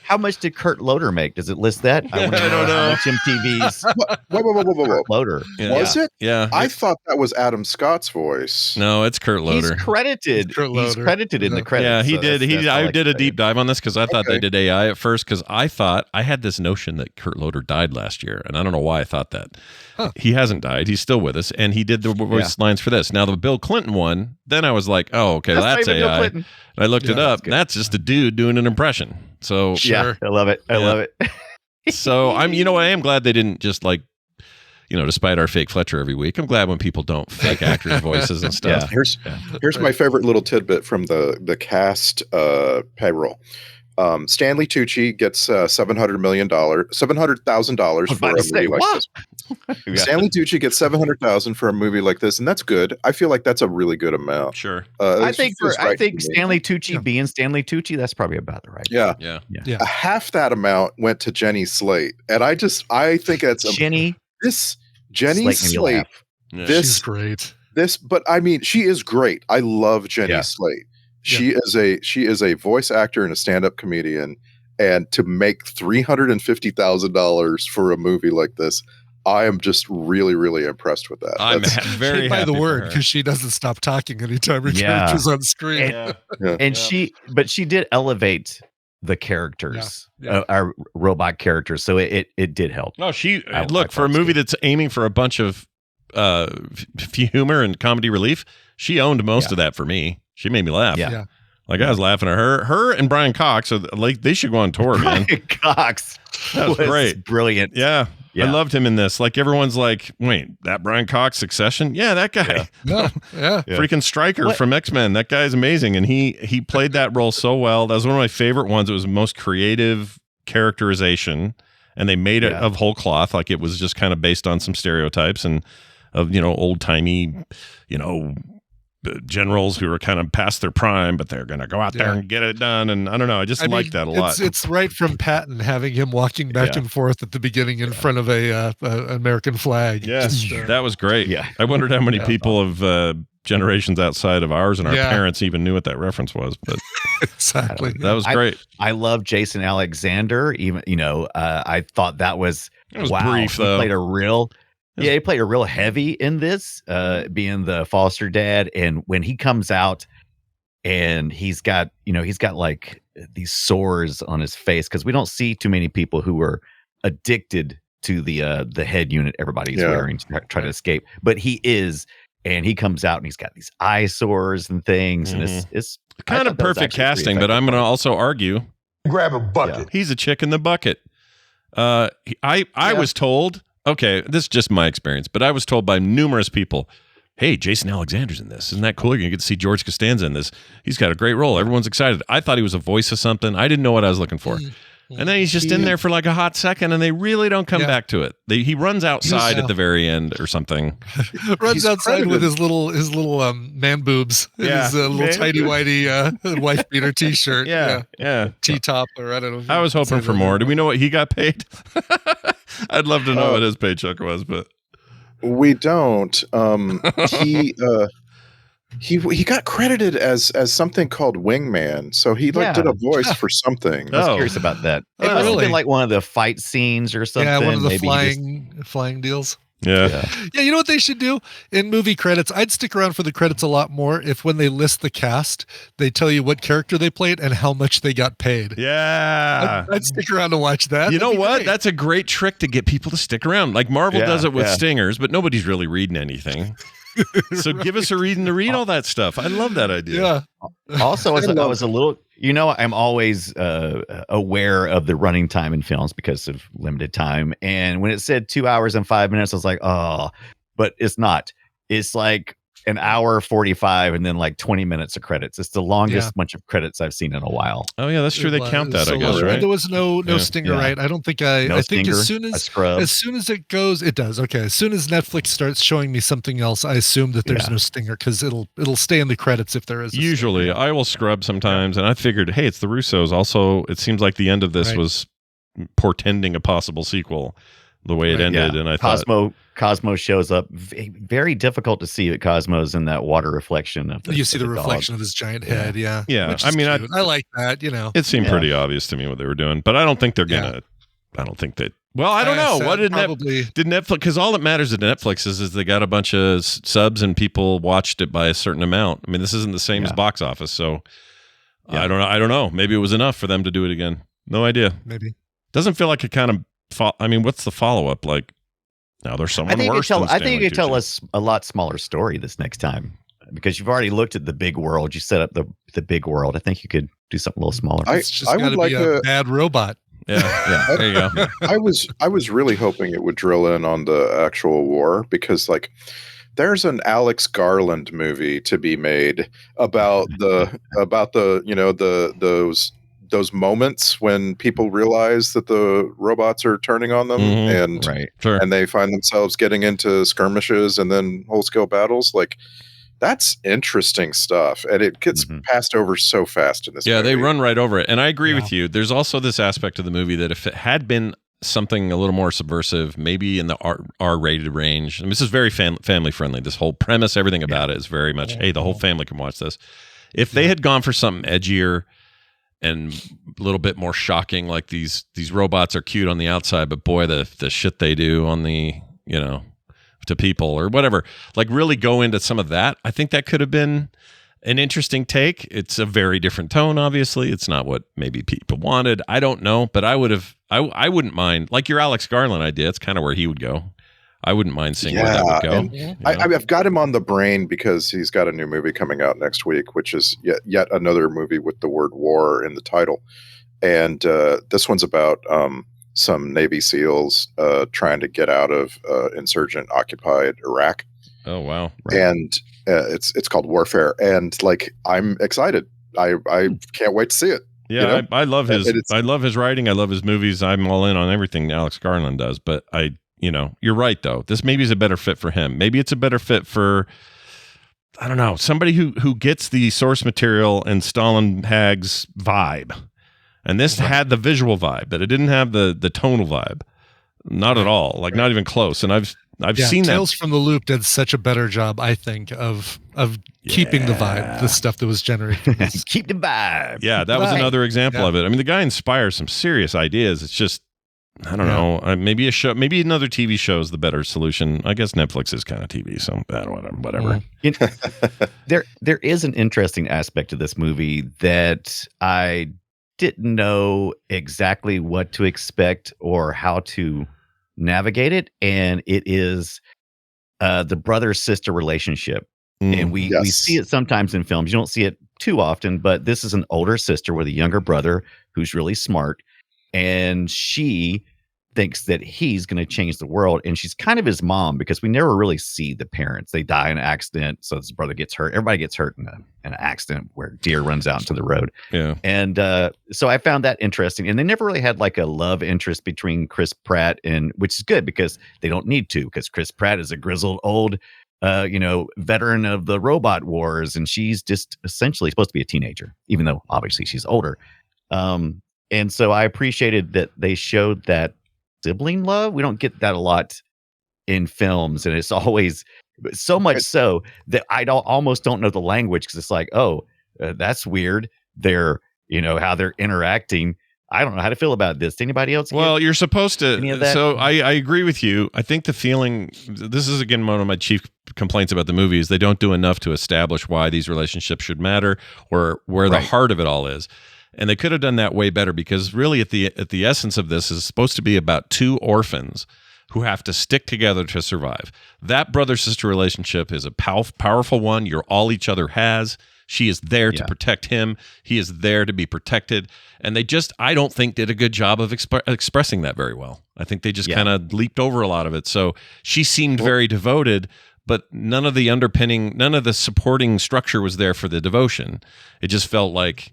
how much did Kurt Loder make? Does it list that? I want to know how much MTV's Whoa. Kurt Loder. Was it? Yeah. I thought that was Adam Scott's voice. No, it's Kurt Loder. He's credited. He's credited in the credits. Yeah, he so did. I did a deep dive. dive on this because I thought they did AI at first, because I thought I had this notion that Kurt Loder died last year, and I don't know why I thought that. He hasn't died. He's still with us, and he did the voice lines for this. Now the Bill Clinton one, then I was like, oh, okay, that's AI. And I looked it up. That's just a dude doing an impression. So Yeah, I love it. I love it. So I am glad they didn't just like, despite our fake Fletcher every week, I'm glad when people don't fake actors' voices and stuff. Here's my favorite little tidbit from the cast payroll. Stanley Tucci gets $700,000 for a movie like this. Stanley Tucci gets $700,000 for a movie like this, and that's good. I feel like that's a really good amount. Sure. I think Stanley Tucci being Stanley Tucci, that's probably about the right. Yeah. Half that amount went to Jenny Slate, and I think that's Jenny Slate. She's great. But I mean, she is great. I love Jenny Slate. She is a voice actor and a stand-up comedian, and to make $350,000 for a movie like this, I am just really, really impressed with that. I'm very by happy the word, for her. because she doesn't stop talking anytime her character's on screen. And she did elevate the characters, our robot characters, so it did help. No, for a movie that's aiming for a bunch of humor and comedy relief, she owned most of that for me. She made me laugh. Yeah. Like I was laughing at her. Her and Brian Cox are like they should go on tour, man. Brian Cox. That was great. Brilliant. Yeah. Yeah. I loved him in this. Like everyone's like, wait, that Brian Cox Succession? Yeah, that guy. Yeah. Freaking Stryker from X-Men. That guy's amazing. And he played that role so well. That was one of my favorite ones. It was the most creative characterization. And they made it of whole cloth. Like it was just kind of based on some stereotypes and of, old timey, generals who are kind of past their prime, but they're going to go out there and get it done. And I don't know. I just like that a lot. It's right from Patton having him walking back and forth at the beginning in front of a American flag. Yes, that was great. Yeah. I wondered how many people of generations outside of ours and our parents even knew what that reference was. But exactly, that was great. I love Jason Alexander. Even I thought that was brief. He played a real. Yeah, he played a real heavy in this, being the foster dad. And when he comes out and he's got like these sores on his face, because we don't see too many people who are addicted to the head unit everybody's wearing to try to escape. But he is, and he comes out and he's got these eye sores and things. And it's kind of perfect casting, but I'm going to also argue. Grab a bucket. Yeah. He's a chick in the bucket. I was told. Okay, this is just my experience, but I was told by numerous people, hey, Jason Alexander's in this. Isn't that cool? You're going to get to see George Costanza in this. He's got a great role. Everyone's excited. I thought he was a voice of something. I didn't know what I was looking for. And then he's just in there for like a hot second, and they really don't come back to it. He runs outside at the very end or something. Runs outside with his little man boobs, his little tidy whitey wife beater T-shirt, T-top, or I don't know. I was hoping for more. Do we know what he got paid? I'd love to know what his paycheck was, but we don't. He got credited as something called Wingman, so he did a voice for something. I was curious about that. It must have been like one of the fight scenes or something. Yeah, one of the Maybe flying deals. Yeah. You know what they should do in movie credits? I'd stick around for the credits a lot more if when they list the cast, they tell you what character they played and how much they got paid. Yeah. I'd stick around to watch that. You know what? That's a great trick to get people to stick around. Like Marvel does it with stingers, but nobody's really reading anything. So give us a reason to read all that stuff. I love that idea. Yeah. Also, I was a little, I'm always aware of the running time in films because of limited time. And when it said 2 hours and 5 minutes, I was like, oh, but it's not. It's like an hour 45 and then like 20 minutes of credits. It's the longest bunch of credits I've seen in a while. Oh yeah, that's true. They count that, I guess, right? There was no stinger, right? I don't think I think stinger, as soon as it goes, it does. Okay. As soon as Netflix starts showing me something else, I assume that there's no stinger because it'll stay in the credits if there is. Usually I will scrub sometimes, and I figured, hey, it's the Russos. Also, it seems like the end of this was portending a possible sequel. The way it ended, and I thought Cosmo shows up. Very difficult to see that Cosmo's in that water reflection of you see the reflection of his giant head. Yeah. I mean, I like that. It seemed pretty obvious to me what they were doing, but I don't think they're gonna. I don't think that. Well, I don't know. What did Netflix? Because all that matters at Netflix is they got a bunch of subs and people watched it by a certain amount. I mean, this isn't the same as box office, so I don't know. Maybe it was enough for them to do it again. No idea. Maybe doesn't feel like it kind of. I mean, what's the follow-up? Like, now there's someone worse. I think you could tell us a lot smaller story this next time because you've already looked at the big world. You set up the big world. I think you could do something a little smaller. It's just I would like a bad robot. Yeah. There you go. I was really hoping it would drill in on the actual war because, like, there's an Alex Garland movie to be made about those moments when people realize that the robots are turning on them and they find themselves getting into skirmishes and then whole-scale battles. Like, that's interesting stuff, and it gets passed over so fast in this movie. They run right over it, and I agree with you. There's also this aspect of the movie that if it had been something a little more subversive, maybe in the R-rated range, and this is very family-friendly. This whole premise, everything about it is very much, hey, the whole family can watch this. If they had gone for something edgier and a little bit more shocking, like these robots are cute on the outside, but boy, the shit they do on the, to people or whatever, like really go into some of that. I think that could have been an interesting take. It's a very different tone, obviously. It's not what maybe people wanted. I don't know, but I wouldn't mind, like your Alex Garland idea. It's kind of where he would go. I wouldn't mind seeing where that would go. and I've got him on the brain because he's got a new movie coming out next week, which is yet another movie with the word war in the title. And this one's about some Navy SEALs trying to get out of insurgent-occupied Iraq. Oh, wow. And it's called Warfare. And, like, I'm excited. I can't wait to see it. Yeah, you know? I love his writing. I love his movies. I'm all in on everything Alex Garland does. But you're right, though. This maybe is a better fit for him. Maybe it's a better fit for, I don't know, somebody who gets the source material and Stålenhag's vibe. And this had the visual vibe, but it didn't have the tonal vibe. Not at all. Like, not even close. And I've seen that. Tales from the Loop did such a better job, I think, of keeping the vibe, the stuff that was generated. Keep the vibe. Yeah, that was another example of it. I mean, the guy inspires some serious ideas. It's just, I don't know. Maybe a show, maybe another TV show is the better solution. I guess Netflix is kind of TV, so whatever. There is an interesting aspect to this movie that I didn't know exactly what to expect or how to navigate it, and it is the brother-sister relationship. And we see it sometimes in films. You don't see it too often, but this is an older sister with a younger brother who's really smart, and she thinks that he's going to change the world, and she's kind of his mom because we never really see the parents. They die in an accident, so his brother gets hurt. Everybody gets hurt in an accident where deer runs out into the road. Yeah. And so I found that interesting, and they never really had like a love interest between Chris Pratt and, which is good because they don't need to, because Chris Pratt is a grizzled old veteran of the robot wars, and she's just essentially supposed to be a teenager, even though obviously she's older. And so I appreciated that they showed that sibling love. We don't get that a lot in films, and it's always so much so that I almost don't know the language, because it's like, that's weird. They're, how they're interacting. I don't know how to feel about this. Anybody else? Well, you're supposed to. So I agree with you. I think the feeling, this is again one of my chief complaints about the movie, is they don't do enough to establish why these relationships should matter or where the heart of it all is. And they could have done that way better, because really at the essence of this is supposed to be about two orphans who have to stick together to survive. That brother-sister relationship is a powerful one. You're all each other has. She is there to protect him. He is there to be protected. And they just, I don't think, did a good job of expressing that very well. I think they just kind of leaped over a lot of it. So she seemed very devoted, but none of the supporting structure was there for the devotion. It just felt like,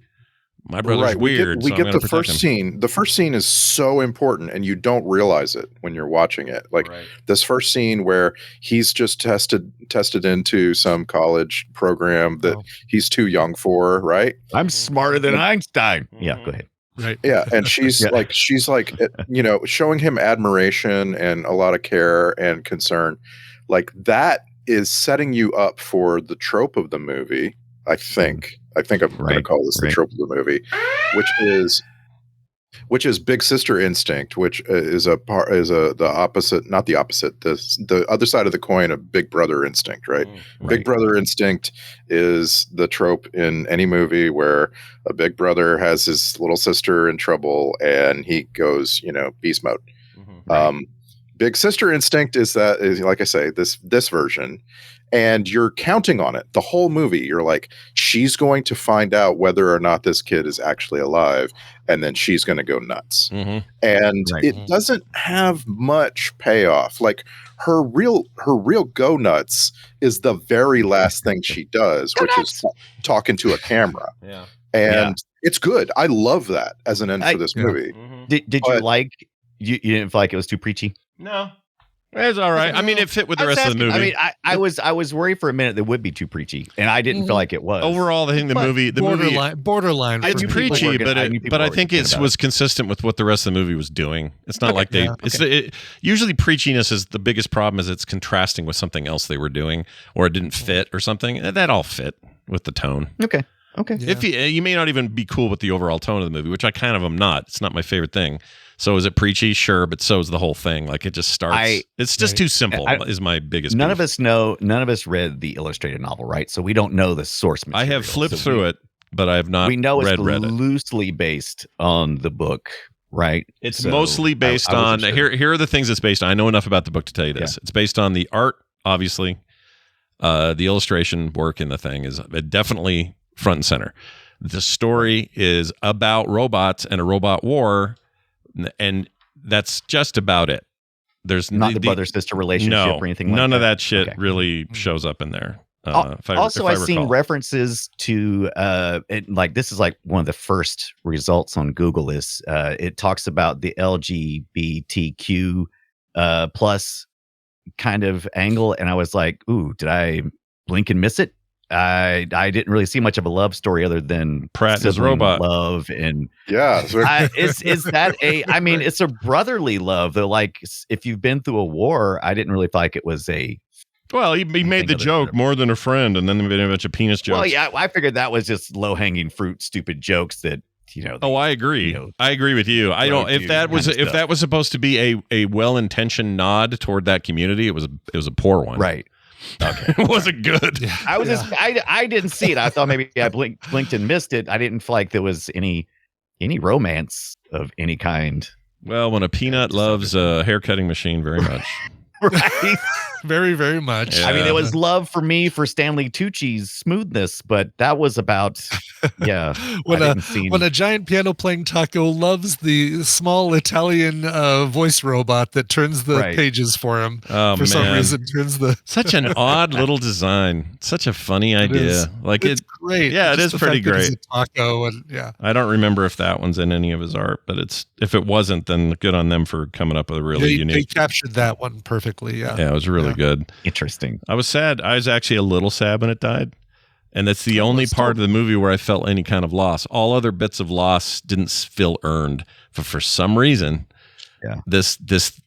my brother's weird. We get the first scene. The first scene is so important, and you don't realize it when you're watching it. Like this first scene where he's just tested into some college program that he's too young for. Right? I'm smarter than Einstein. Yeah, go ahead. Right. Yeah, and she's like, showing him admiration and a lot of care and concern. Like, that is setting you up for the trope of the movie, I think. I'm going to call this the trope of the movie, which is big sister instinct, which is the opposite, not the opposite, the other side of the coin of big brother instinct, right? Big brother instinct is the trope in any movie where a big brother has his little sister in trouble and he goes, beast mode. Big sister instinct is like I say, this version. And you're counting on it the whole movie. You're like, she's going to find out whether or not this kid is actually alive, and then she's going to go nuts. And it doesn't have much payoff. Like, her real go nuts is the very last thing she does, which is talking to a camera. And it's good. I love that as an end for this movie. Did you like? You didn't feel like it was too preachy? No. It's all right. I mean, it fit with the rest of the movie. I mean, I was worried for a minute that would be too preachy, and I didn't feel like it was. Overall, I think the movie borderline. It's preachy, but I think it was consistent with what the rest of the movie was doing. It's not like they. Usually preachiness is the biggest problem, is it's contrasting with something else they were doing, or it didn't fit or something. That all fit with the tone. Okay. Yeah. If you may not even be cool with the overall tone of the movie, which I kind of am not. It's not my favorite thing. So is it preachy? Sure, but so is the whole thing. Like, it just starts. It's just too simple. Is my biggest. None of us read the illustrated novel, right? So we don't know the source material. I have flipped through it, but I have not. We know it's read it. Loosely based on the book. right? It's So mostly based I on wasn't sure. here are the things it's based on. I know enough about the book to tell you this. It's based on the art, obviously. The illustration work in the thing is definitely front and center. The story is about robots and a robot war, and that's just about it. There's not the brother-sister relationship or anything like that? None of that shit Okay. really shows up in there. Also, I've seen references to like this is like one of the first results on Google is it talks about the LGBTQ plus kind of angle, and I was like, ooh, did I blink and miss it? I didn't really see much of a love story other than Pratt and his sibling robot love, and Yeah. is that a? I mean, it's a brotherly love. Though, like if you've been through a war, I didn't really feel like it was a. Well, he made the joke more than a friend, and then they made a bunch of penis jokes. Well, yeah, I figured that was just low hanging fruit, stupid jokes that Oh, I agree. I agree with you. I don't. If that was supposed to be a well intentioned nod toward that community, it was a poor one. Right. Okay. It wasn't good. Yeah. I didn't see it. I thought maybe I blinked and missed it. I didn't feel like there was any romance of any kind. Well, when a peanut loves a haircutting machine very much. Right. Very, very much. Yeah. I mean, it was love for me for Stanley Tucci's smoothness, but that was about when a giant piano playing taco loves the small Italian voice robot that turns the pages for him for some reason. Such an odd little design. Such a funny idea. It's great. Yeah, it is pretty great. Taco and yeah. I don't remember if that one's in any of his art, but if it wasn't, then good on them for coming up with a really unique. They captured that one perfectly. Yeah. Yeah, it was really good. Interesting. I was sad. I was actually a little sad when it died. And that's the only part of the movie where I felt any kind of loss. All other bits of loss didn't feel earned. But for some reason, this this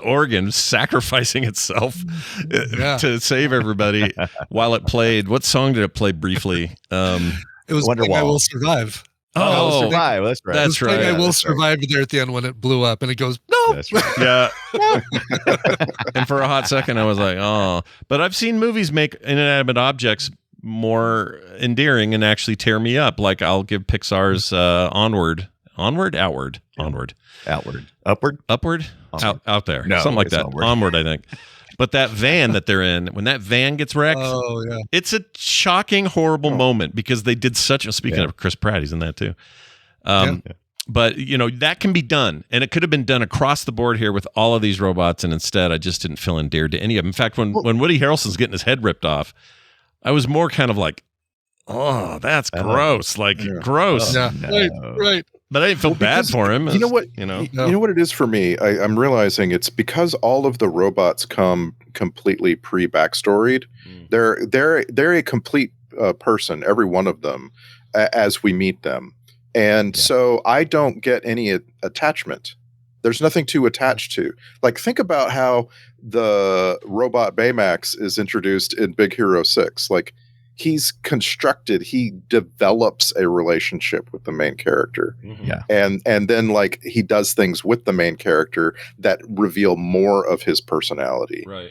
organ sacrificing itself to save everybody while it played. What song did it play briefly? It was Wonderwall. I Will Survive. I Will Survive. That's right. That's right. I Will Survive there at the end when it blew up and it goes, no. That's right. Yeah. And for a hot second, I was like, oh. But I've seen movies make inanimate objects more endearing and actually tear me up. Like I'll give Pixar's Onward, Outward, out there, no, something like that. Onward, I think. But that van that they're in, when that van gets wrecked, it's a shocking, horrible moment because they did such a. Speaking of Chris Pratt, he's in that too. But that can be done, and it could have been done across the board here with all of these robots, and instead, I just didn't feel endeared to any of them. In fact, when Woody Harrelson's getting his head ripped off, I was more kind of like, "Oh, that's gross!" Gross. Yeah, right. But I didn't feel bad for him. You know what? You know what it is for me. I'm realizing it's because all of the robots come completely pre-backstoried. They're a complete person, every one of them, as we meet them, and so I don't get any attachment. There's nothing to attach to. Like think about how the robot Baymax is introduced in Big Hero 6. Like he's constructed, he develops a relationship with the main character. Yeah. And then like he does things with the main character that reveal more of his personality. Right.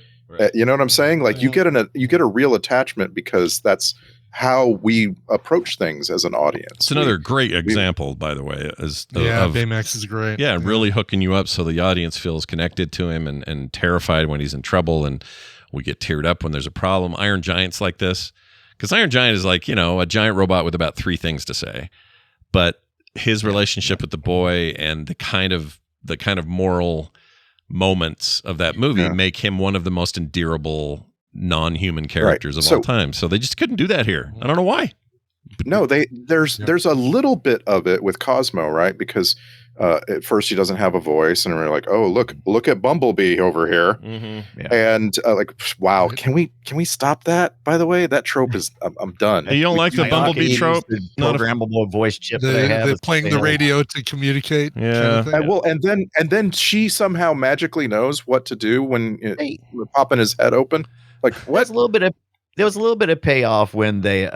You know what I'm saying? Like you get a real attachment because that's how we approach things as an audience. It's another great example, by the way. Baymax is great. Yeah, really hooking you up so the audience feels connected to him and terrified when he's in trouble, and we get teared up when there's a problem. Iron Giant's like this. Because Iron Giant is like, a giant robot with about 3 things to say. But his relationship with the boy and the kind of moral moments of that movie make him one of the most endearable non-human characters of all time. So they just couldn't do that here. I don't know why. No, there's a little bit of it with Cosmo, right? Because at first he doesn't have a voice, and we're like, oh, look at Bumblebee over here, and wow, can we stop that? By the way, that trope is I'm done. Hey, you don't like the Bumblebee trope? The programmable voice chip they're playing the radio to communicate. Yeah. Kind of and then she somehow magically knows what to do when we're popping his head open. Like what? There was a little bit of payoff when they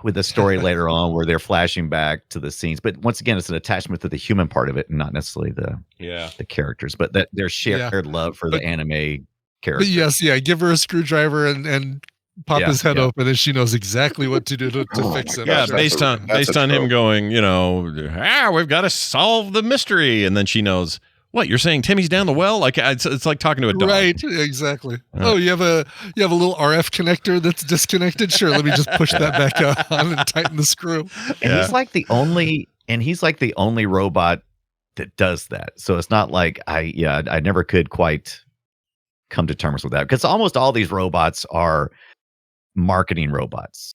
with the story later on where they're flashing back to the scenes, but once again it's an attachment to the human part of it and not necessarily the characters, but that their shared love for the anime character. But yes, give her a screwdriver and pop Yeah, his head yeah. open, and she knows exactly what to do to fix him. Yeah, That's based on him trope. going, we've got to solve the mystery, and then she knows. What you're saying? Timmy's down the well. Like it's like talking to a dog. Right, exactly. Oh, you have a little RF connector that's disconnected. Sure, let me just push that back on and tighten the screw. And he's like the only robot that does that. So it's not like I never could quite come to terms with that, because almost all these robots are marketing robots,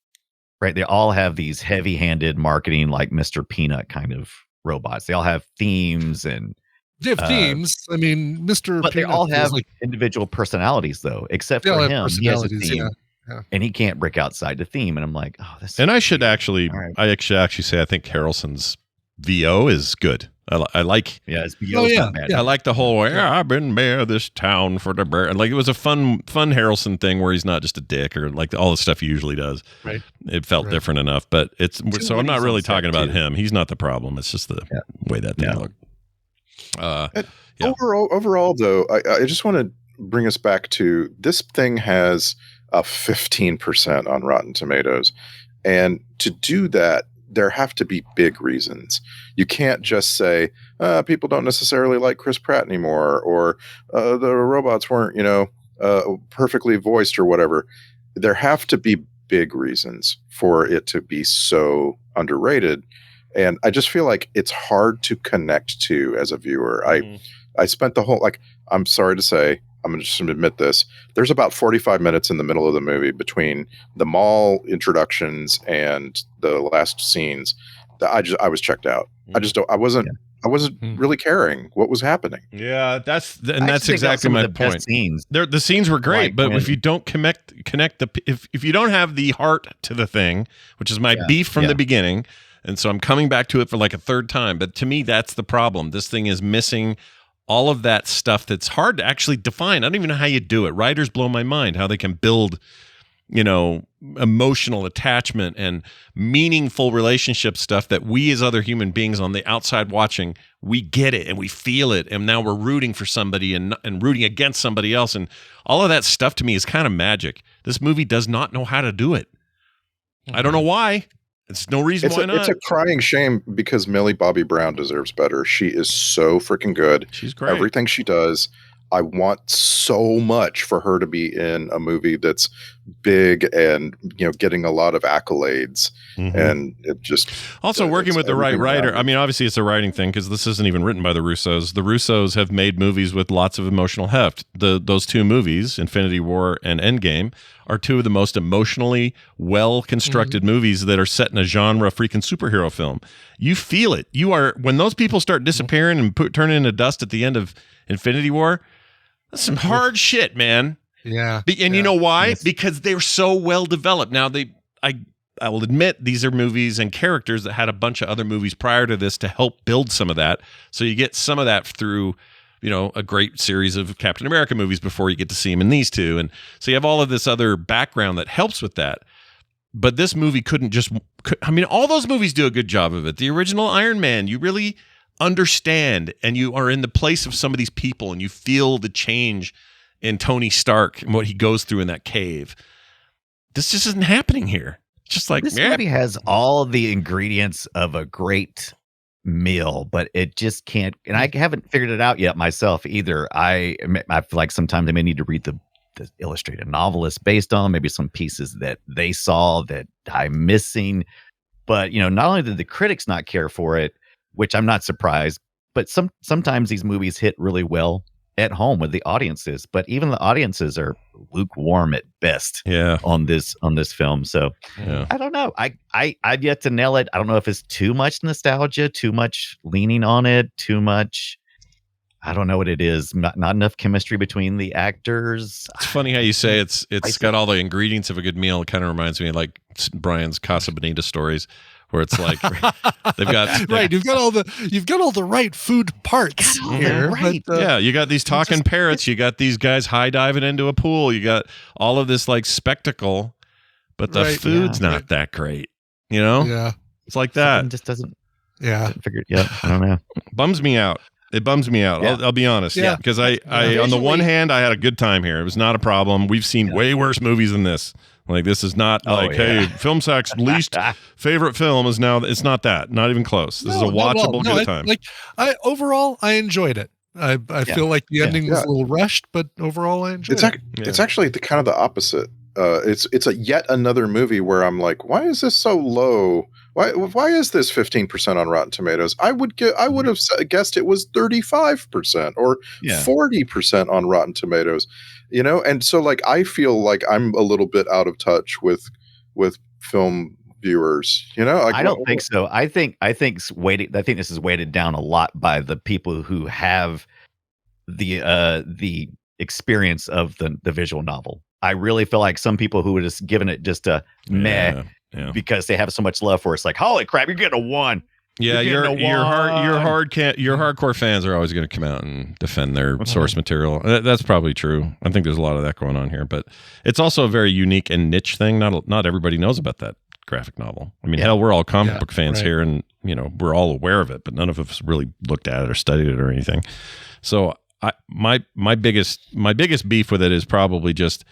right? They all have these heavy-handed marketing, like Mr. Peanut kind of robots. They all have themes and. They have themes. I mean, Mr. But Peanut they all have like, individual personalities, though, except they all for have him. He has a personalities, theme, yeah. and he can't break outside the theme. And I'm like, oh, this. And I should actually, All right. I should actually say, I think Harrelson's VO is good. I like. Yeah, it's yeah. I like the whole. I've been mayor of this town for the bear. And like it was a fun Harrelson thing where he's not just a dick or like all the stuff he usually does. Right. It felt Right. different enough, but it's so I'm not ladies really on set, talking about too. him. He's not the problem. It's just the way that thing looked. Yeah. Overall, though, I just want to bring us back to this thing has a 15% on Rotten Tomatoes. And to do that, there have to be big reasons. You can't just say, people don't necessarily like Chris Pratt anymore, or the robots weren't, perfectly voiced or whatever. There have to be big reasons for it to be so underrated. And I just feel like it's hard to connect to as a viewer. I spent the whole, I'm sorry to say, I'm going to just admit this. There's about 45 minutes in the middle of the movie between the mall introductions and the last scenes that I was checked out. I wasn't really caring what was happening. Yeah, that's I actually think exactly some my of the best point. Scenes. The scenes were great, Like but when- if you don't connect if you don't have the heart to the thing, which is my beef from the beginning, and so I'm coming back to it for like a third time. But to me, that's the problem. This thing is missing all of that stuff that's hard to actually define. I don't even know how you do it. Writers blow my mind how they can build, emotional attachment and meaningful relationship stuff that we as other human beings on the outside watching, we get it and we feel it. And now we're rooting for somebody and rooting against somebody else. And all of that stuff to me is kind of magic. This movie does not know how to do it. I don't know why. It's no reason why not. It's a crying shame because Millie Bobby Brown deserves better. She is so freaking good. She's great. Everything she does. I want so much for her to be in a movie that's big and getting a lot of accolades. Mm-hmm. And it just also working with the right everything writer. around it. I mean, obviously it's a writing thing because this isn't even written by the Russos. The Russos have made movies with lots of emotional heft. Those two movies, Infinity War and Endgame, are two of the most emotionally well-constructed movies that are set in a genre freaking superhero film. You feel it. When those people start disappearing and turning into dust at the end of Infinity War, that's some hard shit, man. Yeah. And you know why? Because they're so well developed. Now I will admit these are movies and characters that had a bunch of other movies prior to this to help build some of that. So you get some of that through, a great series of Captain America movies before you get to see him in these two. And so you have all of this other background that helps with that. But this movie all those movies do a good job of it. The original Iron Man, you really understand and you are in the place of some of these people and you feel the change in Tony Stark and what he goes through in that cave. This just isn't happening here. It's just like This movie has all the ingredients of a great meal, but it just can't. And I haven't figured it out yet myself either. I feel like sometimes I may need to read the illustrated novelist based on maybe some pieces that they saw that I'm missing. But not only did the critics not care for it, which I'm not surprised, but sometimes these movies hit really well at home with the audiences, but even the audiences are lukewarm at best on this film. So I don't know. I've yet to nail it. I don't know if it's too much nostalgia, too much leaning on it, too much. I don't know what it is. Not enough chemistry between the actors. It's funny how you say it's got all the ingredients of a good meal. It kind of reminds me of like Brian's Casa Bonita stories, where it's like they've got right. You've got all the right food parts here. Right. But, you got these talking parrots. You got these guys high diving into a pool. You got all of this like spectacle, but the food's not that great. Yeah. It's like that. Something just doesn't. Yeah. Figured. Yeah. I don't know. Bums me out. It bums me out. Yeah. I'll be honest. Yeah. Because I on the one hand, I had a good time here. It was not a problem. We've seen way worse movies than this. Like, this is not hey, Film Sack's least favorite film is now. It's not that. Not even close. This is a watchable good time. Overall, I enjoyed it. I feel like the ending was a little rushed, but overall, I enjoyed it. It's actually kind of the opposite. It's a yet another movie where I'm like, why is this so low? Why is this 15% on Rotten Tomatoes? I would have guessed it was 35% or 40% on Rotten Tomatoes, And so like I feel like I'm a little bit out of touch with film viewers, Like, I don't think so. I think this is weighted down a lot by the people who have the experience of the visual novel. I really feel like some people who would have given it just a meh because they have so much love for it. It's like, holy crap, you're getting a 1. Yeah, your hardcore fans are always going to come out and defend their source material. That's probably true. I think there's a lot of that going on here, but it's also a very unique and niche thing. Not everybody knows about that graphic novel. I mean, hell, we're all comic book fans here, and we're all aware of it, but none of us really looked at it or studied it or anything. So my biggest beef with it is probably just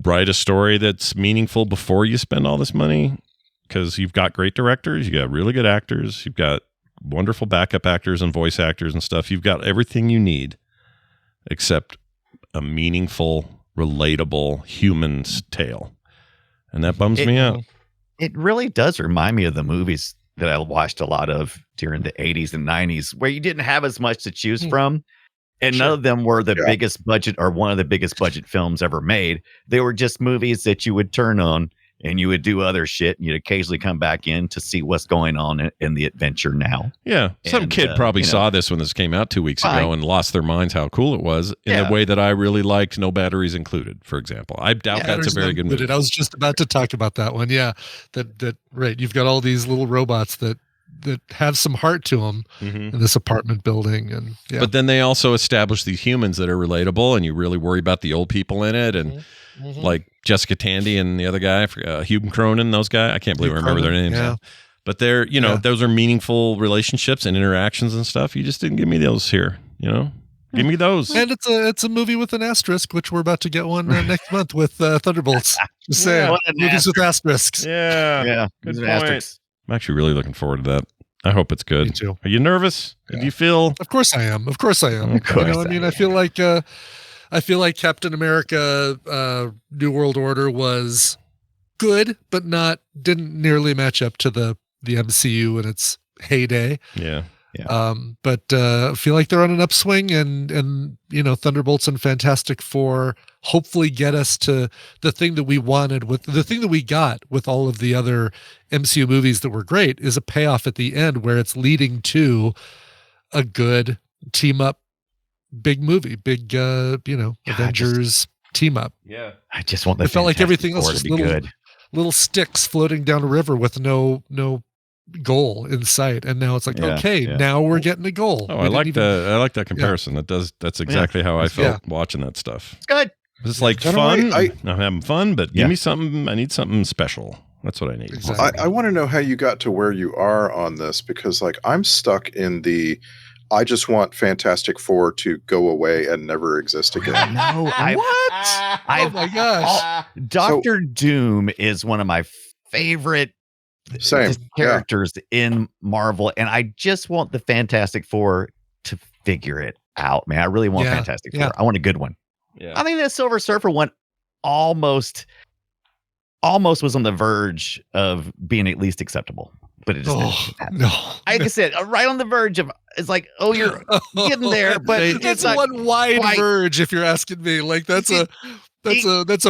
write a story that's meaningful before you spend all this money, because you've got great directors, you got really good actors, you've got wonderful backup actors and voice actors and stuff. You've got everything you need except a meaningful, relatable human's tale, and that bums me out. It really does remind me of the movies that I watched a lot of during the 80s and 90s, where you didn't have as much to choose from. And none of them were the biggest budget or one of the biggest budget films ever made. They were just movies that you would turn on and you would do other shit. And you'd occasionally come back in to see what's going on in the adventure now. Yeah. Some kid probably saw this when this came out 2 weeks ago and lost their minds how cool it was in the way that I really liked No Batteries Included, for example. I doubt that's a very good movie. I was just about to talk about that one. Yeah. Right. You've got all these little robots that have some heart to them in this apartment building. And but then they also establish these humans that are relatable, and you really worry about the old people in it, and like Jessica Tandy and the other guy, Hugh Cronin, those guys. I can't believe I remember their names. Yeah. But they're, those are meaningful relationships and interactions and stuff. You just didn't give me those here, Give me those. And it's a movie with an asterisk, which we're about to get one next month with Thunderbolts. Just saying, movies with asterisks. Yeah. Good point. I'm actually really looking forward to that. I hope it's good. Me too. Are you nervous? Do you feel? Of course I am. I feel like Captain America New World Order was good, but didn't nearly match up to the MCU in its heyday. Yeah. But I feel like they're on an upswing, and Thunderbolts and Fantastic Four hopefully get us to the thing that we wanted with the thing that we got with all of the other MCU movies that were great is a payoff at the end where it's leading to a good team up, big movie, big Avengers team up. Yeah, I just want. It felt like everything else was little sticks floating down a river with no goal in sight, and now it's like now we're getting a goal. I like that comparison. That's exactly how I felt watching that stuff. It's good. It's like fun. I'm having fun, but give me something. I need something special. That's what I need. Exactly. I want to know how you got to where you are on this, because like I'm stuck in I just want Fantastic Four to go away and never exist again. No, what? Oh my gosh. Dr. Doom is one of my favorite characters in Marvel, and I just want the Fantastic Four to figure it out, man. I really want Fantastic Four. I want a good one. Yeah. I think that Silver Surfer one almost was on the verge of being at least acceptable, but it just didn't happen. No. Like I said, right on the verge of. It's like, you're getting there, but it's one wide verge. If you're asking me, like that's a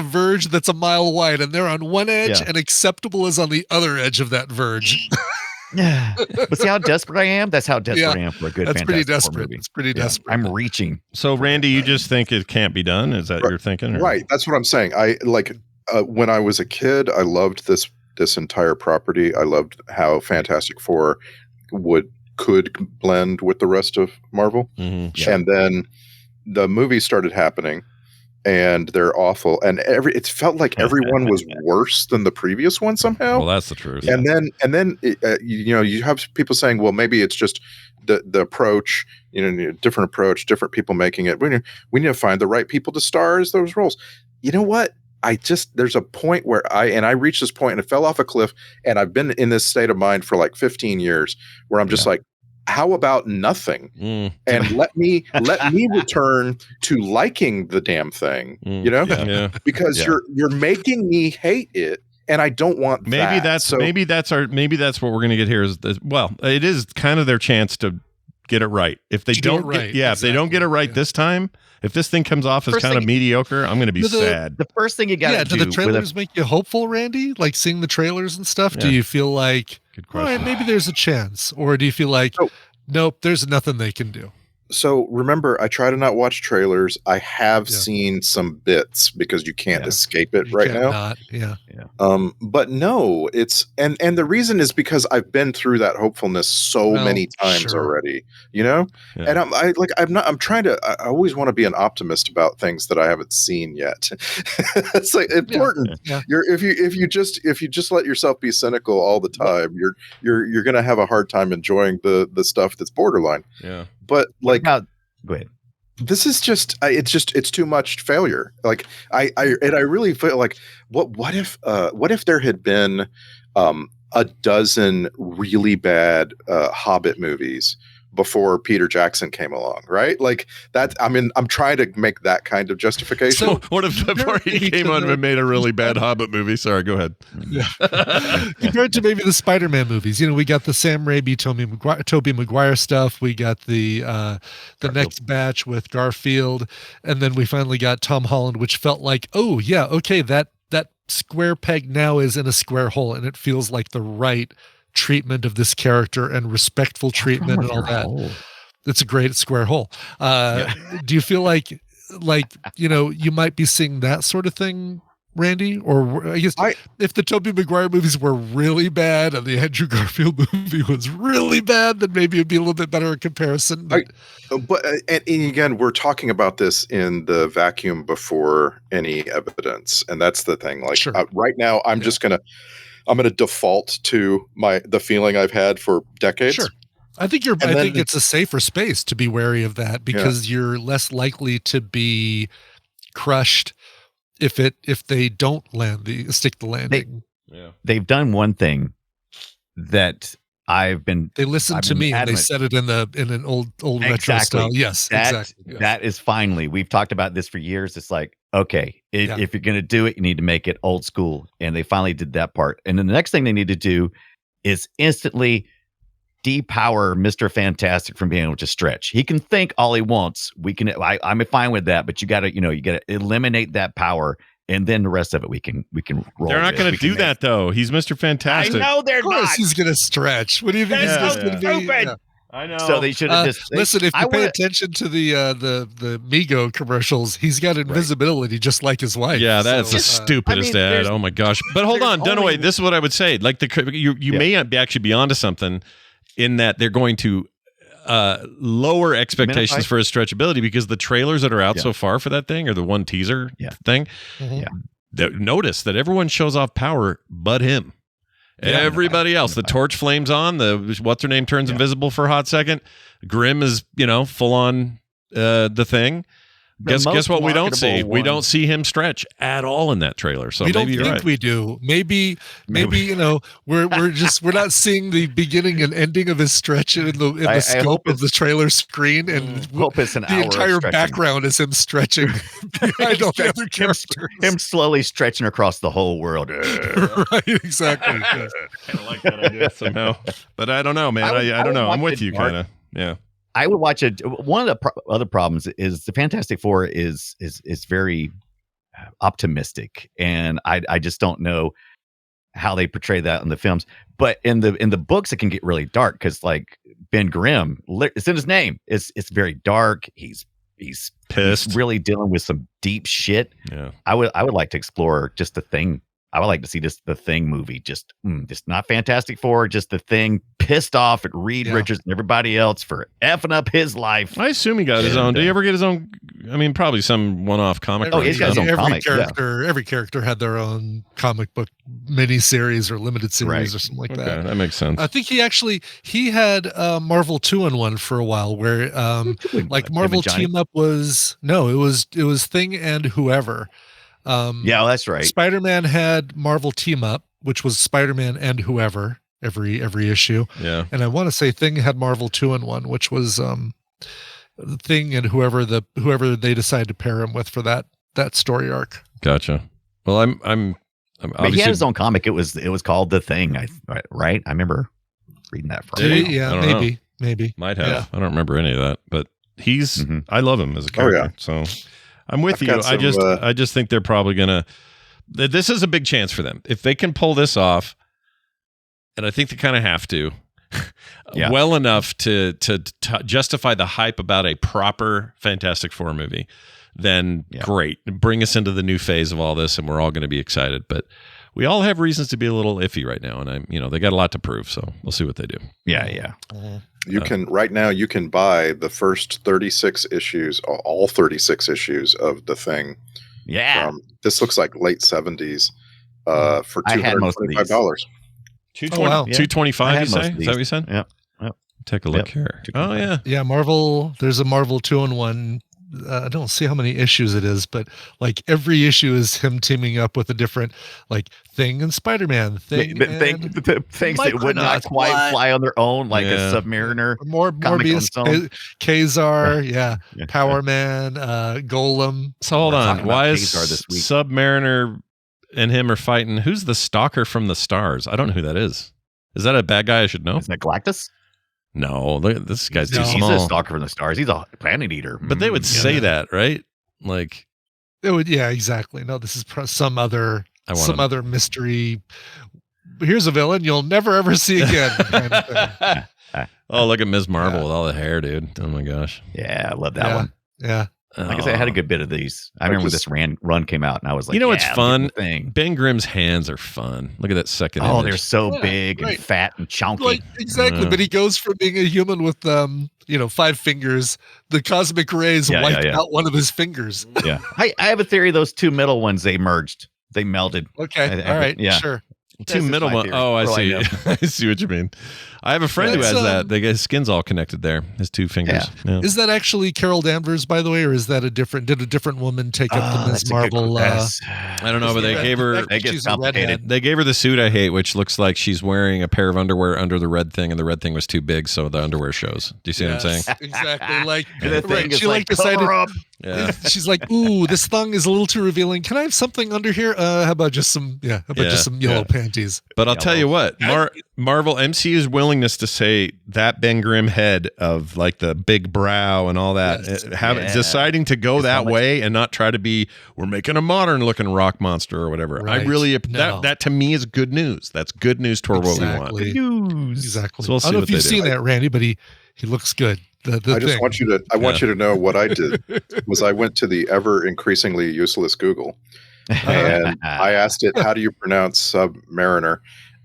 verge that's a mile wide, and they're on one edge, and acceptable is on the other edge of that verge. But see how desperate I am? That's how desperate I am for a good Fantastic Four movie. It's pretty desperate. I'm reaching. So, Randy, you just think it can't be done? Is that your thinking? Or? Right. That's what I'm saying. I like when I was a kid, I loved this entire property. I loved how Fantastic Four could blend with the rest of Marvel. Mm-hmm. And then the movies started happening, and they're awful. And it felt like everyone was worse than the previous one somehow. Well, that's the truth. And then you have people saying, well, maybe it's just the approach, different approach, different people making it. We need to find the right people to star as those roles. You know what? there's a point where I reached this point and I fell off a cliff, and I've been in this state of mind for like 15 years where I'm just like, how about nothing? And let me return to liking the damn thing, because you're making me hate it, and I don't want maybe that. Maybe that's what we're going to get here is well, it is kind of their chance to get it right. If they don't if they don't get it right this time, if this thing comes off as kind of mediocre, I'm going to be sad. The first thing you got to do. Do the trailers make you hopeful, Randy? Like seeing the trailers and stuff? Yeah. Do you feel like, all right, maybe there's a chance? Or do you feel like, nope, there's nothing they can do? So remember, I try to not watch trailers. I have seen some bits because you can't escape it right now. But no, it's and the reason is because I've been through that hopefulness so many times already, And I always want to be an optimist about things that I haven't seen yet. It's like important. If you just let yourself be cynical all the time, you're going to have a hard time enjoying the stuff that's borderline. Yeah. But like, go ahead. This is it's too much failure. Like I really feel like what if there had been a dozen really bad Hobbit movies before Peter Jackson came along, right? Like that. I mean, I'm trying to make that kind of justification. So what if before he came on and made a really bad Hobbit movie? Sorry, go ahead. Compared to maybe the Spider-Man movies, we got the Sam Raimi, Tobey Maguire stuff. We got the next batch with Garfield, and then we finally got Tom Holland, which felt like, oh yeah, okay, that square peg now is in a square hole, and it feels like the right treatment of this character and respectful treatment and all that. It's a great square hole. Do you feel like you might be seeing that sort of thing, Randy? Or I guess if the Tobey Maguire movies were really bad and the Andrew Garfield movie was really bad, then maybe it'd be a little bit better in comparison. But and again, we're talking about this in the vacuum before any evidence, and that's the thing. Like right now, I'm going to default to the feeling I've had for decades. Sure. I think it's a safer space to be wary of that because you're less likely to be crushed if they don't stick the landing. They've done one thing that they listened to me and they said it in an old retro style. Yes, exactly. That is finally, we've talked about this for years. It's like, okay, if you're going to do it, you need to make it old school. And they finally did that part. And then the next thing they need to do is instantly depower Mr. Fantastic from being able to stretch. He can think all he wants. I'm fine with that, but you got to eliminate that power. And then the rest of it, we can roll. They're not going to do that, though. He's Mr. Fantastic. I know they're not. Of course he's going to stretch. What do you think he's going to be? Yeah. I know. So they should have just listen. If you pay attention to the Mego commercials, he's got invisibility just like his wife. Yeah, that's the stupidest ad. Oh my gosh! But hold on, Dunaway. This is what I would say. Like you may actually be onto something in that they're going to lower expectations for his stretchability because the trailers that are out so far for that thing or the one teaser thing. Notice that everyone shows off power but him. Everybody else, the torch flames on, the what's her name turns invisible for a hot second. Grim is, full on the thing. Guess what we don't see? We don't see him stretch at all in that trailer. So we don't maybe think we do. Maybe we're not seeing the beginning and ending of his stretch in the scope of the trailer screen, and hope it's the entire background is him stretching behind all the other characters. Him slowly stretching across the whole world. Right, exactly. Kind of like that idea somehow, but I don't know, man. I don't know. I'm with you, kind of. Yeah. I would watch it. One of the other problems is the Fantastic Four is very optimistic, and I just don't know how they portray that in the films. But in the books, it can get really dark because like Ben Grimm, it's in his name. It's very dark. He's pissed. He's really dealing with some deep shit. Yeah, I would like to explore just the Thing. I would like to see the Thing movie, just not Fantastic Four, just the Thing pissed off at Reed Richards and everybody else for effing up his life. I assume he got his own. Did he ever get his own? I mean, probably some one-off comic. Oh, he's got his own comic. Every character had their own comic book mini-series or limited series or something like that. That makes sense. I think he had Marvel 2-in-1 for a while where like Marvel Team Up was, no, it was Thing and whoever. Yeah, that's right. Spider-Man had Marvel Team Up, which was Spider-Man and whoever every issue. Yeah. And I want to say Thing had Marvel 2-in-1, which was Thing and whoever they decide to pair him with for that story arc. Gotcha. Well, I'm But he had his own comic. It was called The Thing, right? I remember reading that from Did he? Yeah, I don't know. maybe. Might have. Yeah. I don't remember any of that, but I love him as a character. So I'm with you. I just think they're probably gonna. This is a big chance for them if they can pull this off, and I think they kind of have to. Well enough to justify the hype about a proper Fantastic Four movie, then great. Bring us into the new phase of all this, and we're all going to be excited. But we all have reasons to be a little iffy right now, and they got a lot to prove. So we'll see what they do. Yeah. You can right now. You can buy the first 36 issues, all 36 issues of The Thing. Yeah, this looks like late 70s for $225. $225. You say? Is that what you said? Yeah. Take a look here. Oh yeah. Marvel. There's a Marvel 2-in-1. I don't see how many issues it is, but like every issue is him teaming up with a different Thing and Spider-Man things that would not quite fly on their own, like a Submariner, Morbius, Kazar, Power Man, Golem. So hold on, why is Submariner and him are fighting? Who's the stalker from the stars? I don't know who that is. Is that a bad guy I should know? Isn't that Galactus? No, this guy's too small. He's a stalker from the stars. He's a planet eater. But they would say that, right? Like it would. Yeah, exactly. No, this is some other mystery. Here's a villain you'll never ever see again. Kind of thing. Oh, look at Ms. Marvel with all the hair, dude. Oh my gosh. Yeah, I love that one. Yeah. Like I said, I had a good bit of these. I remember when this run came out, and I was like, it's fun? Ben Grimm's hands are fun. Look at that second image. They're so big and fat and chunky. Exactly. But he goes from being a human with 5 fingers. The cosmic rays wiped out one of his fingers. Yeah. I have a theory. Those two middle ones, they merged. They melded. Okay. All right. Yeah. Sure. Two middle ones. Oh, I see. I see what you mean. I have a friend who has that. His skin's all connected there. His 2 fingers. Yeah. Is that actually Carol Danvers, by the way, or is that did a different woman take up the Ms. Marvel? I don't know, but they gave her. They gave her the suit I hate, which looks like she's wearing a pair of underwear under the red thing, and the red thing was too big, so the underwear shows. Do you see what I'm saying? Exactly. She decided. Yeah. She's like, ooh, this thong is a little too revealing. Can I have something under here? How about just some yellow panties? But I'll tell you what, Marvel MCU's willingness to say that Ben Grimm head of like the big brow and all that, deciding to go that way and not try to be, we're making a modern looking rock monster or whatever. Right. I really, that to me is good news. That's good news toward what we want. Good news. Exactly. So we'll see I don't know if you've seen that, Randy, but he looks good. I want you to know what I did was I went to the ever increasingly useless Google and I asked it, how do you pronounce Submariner?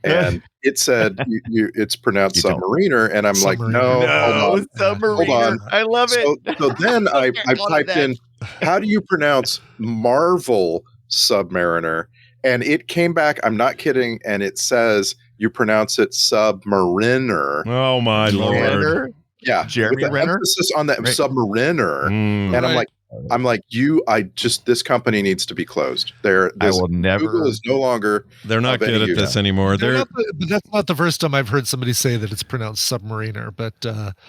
And it said it's pronounced Submariner, and I'm like, no, Submariner. Hold on. I love it. So then I typed in, how do you pronounce Marvel Submariner? And it came back, I'm not kidding, and it says you pronounce it Submariner. Oh my Lord. Yeah, Jeremy Renner. Emphasis on that Submariner, and I'm like, this company needs to be closed. I will never. Google is no longer. They're not good at this anymore. But that's not the first time I've heard somebody say that it's pronounced Submariner. But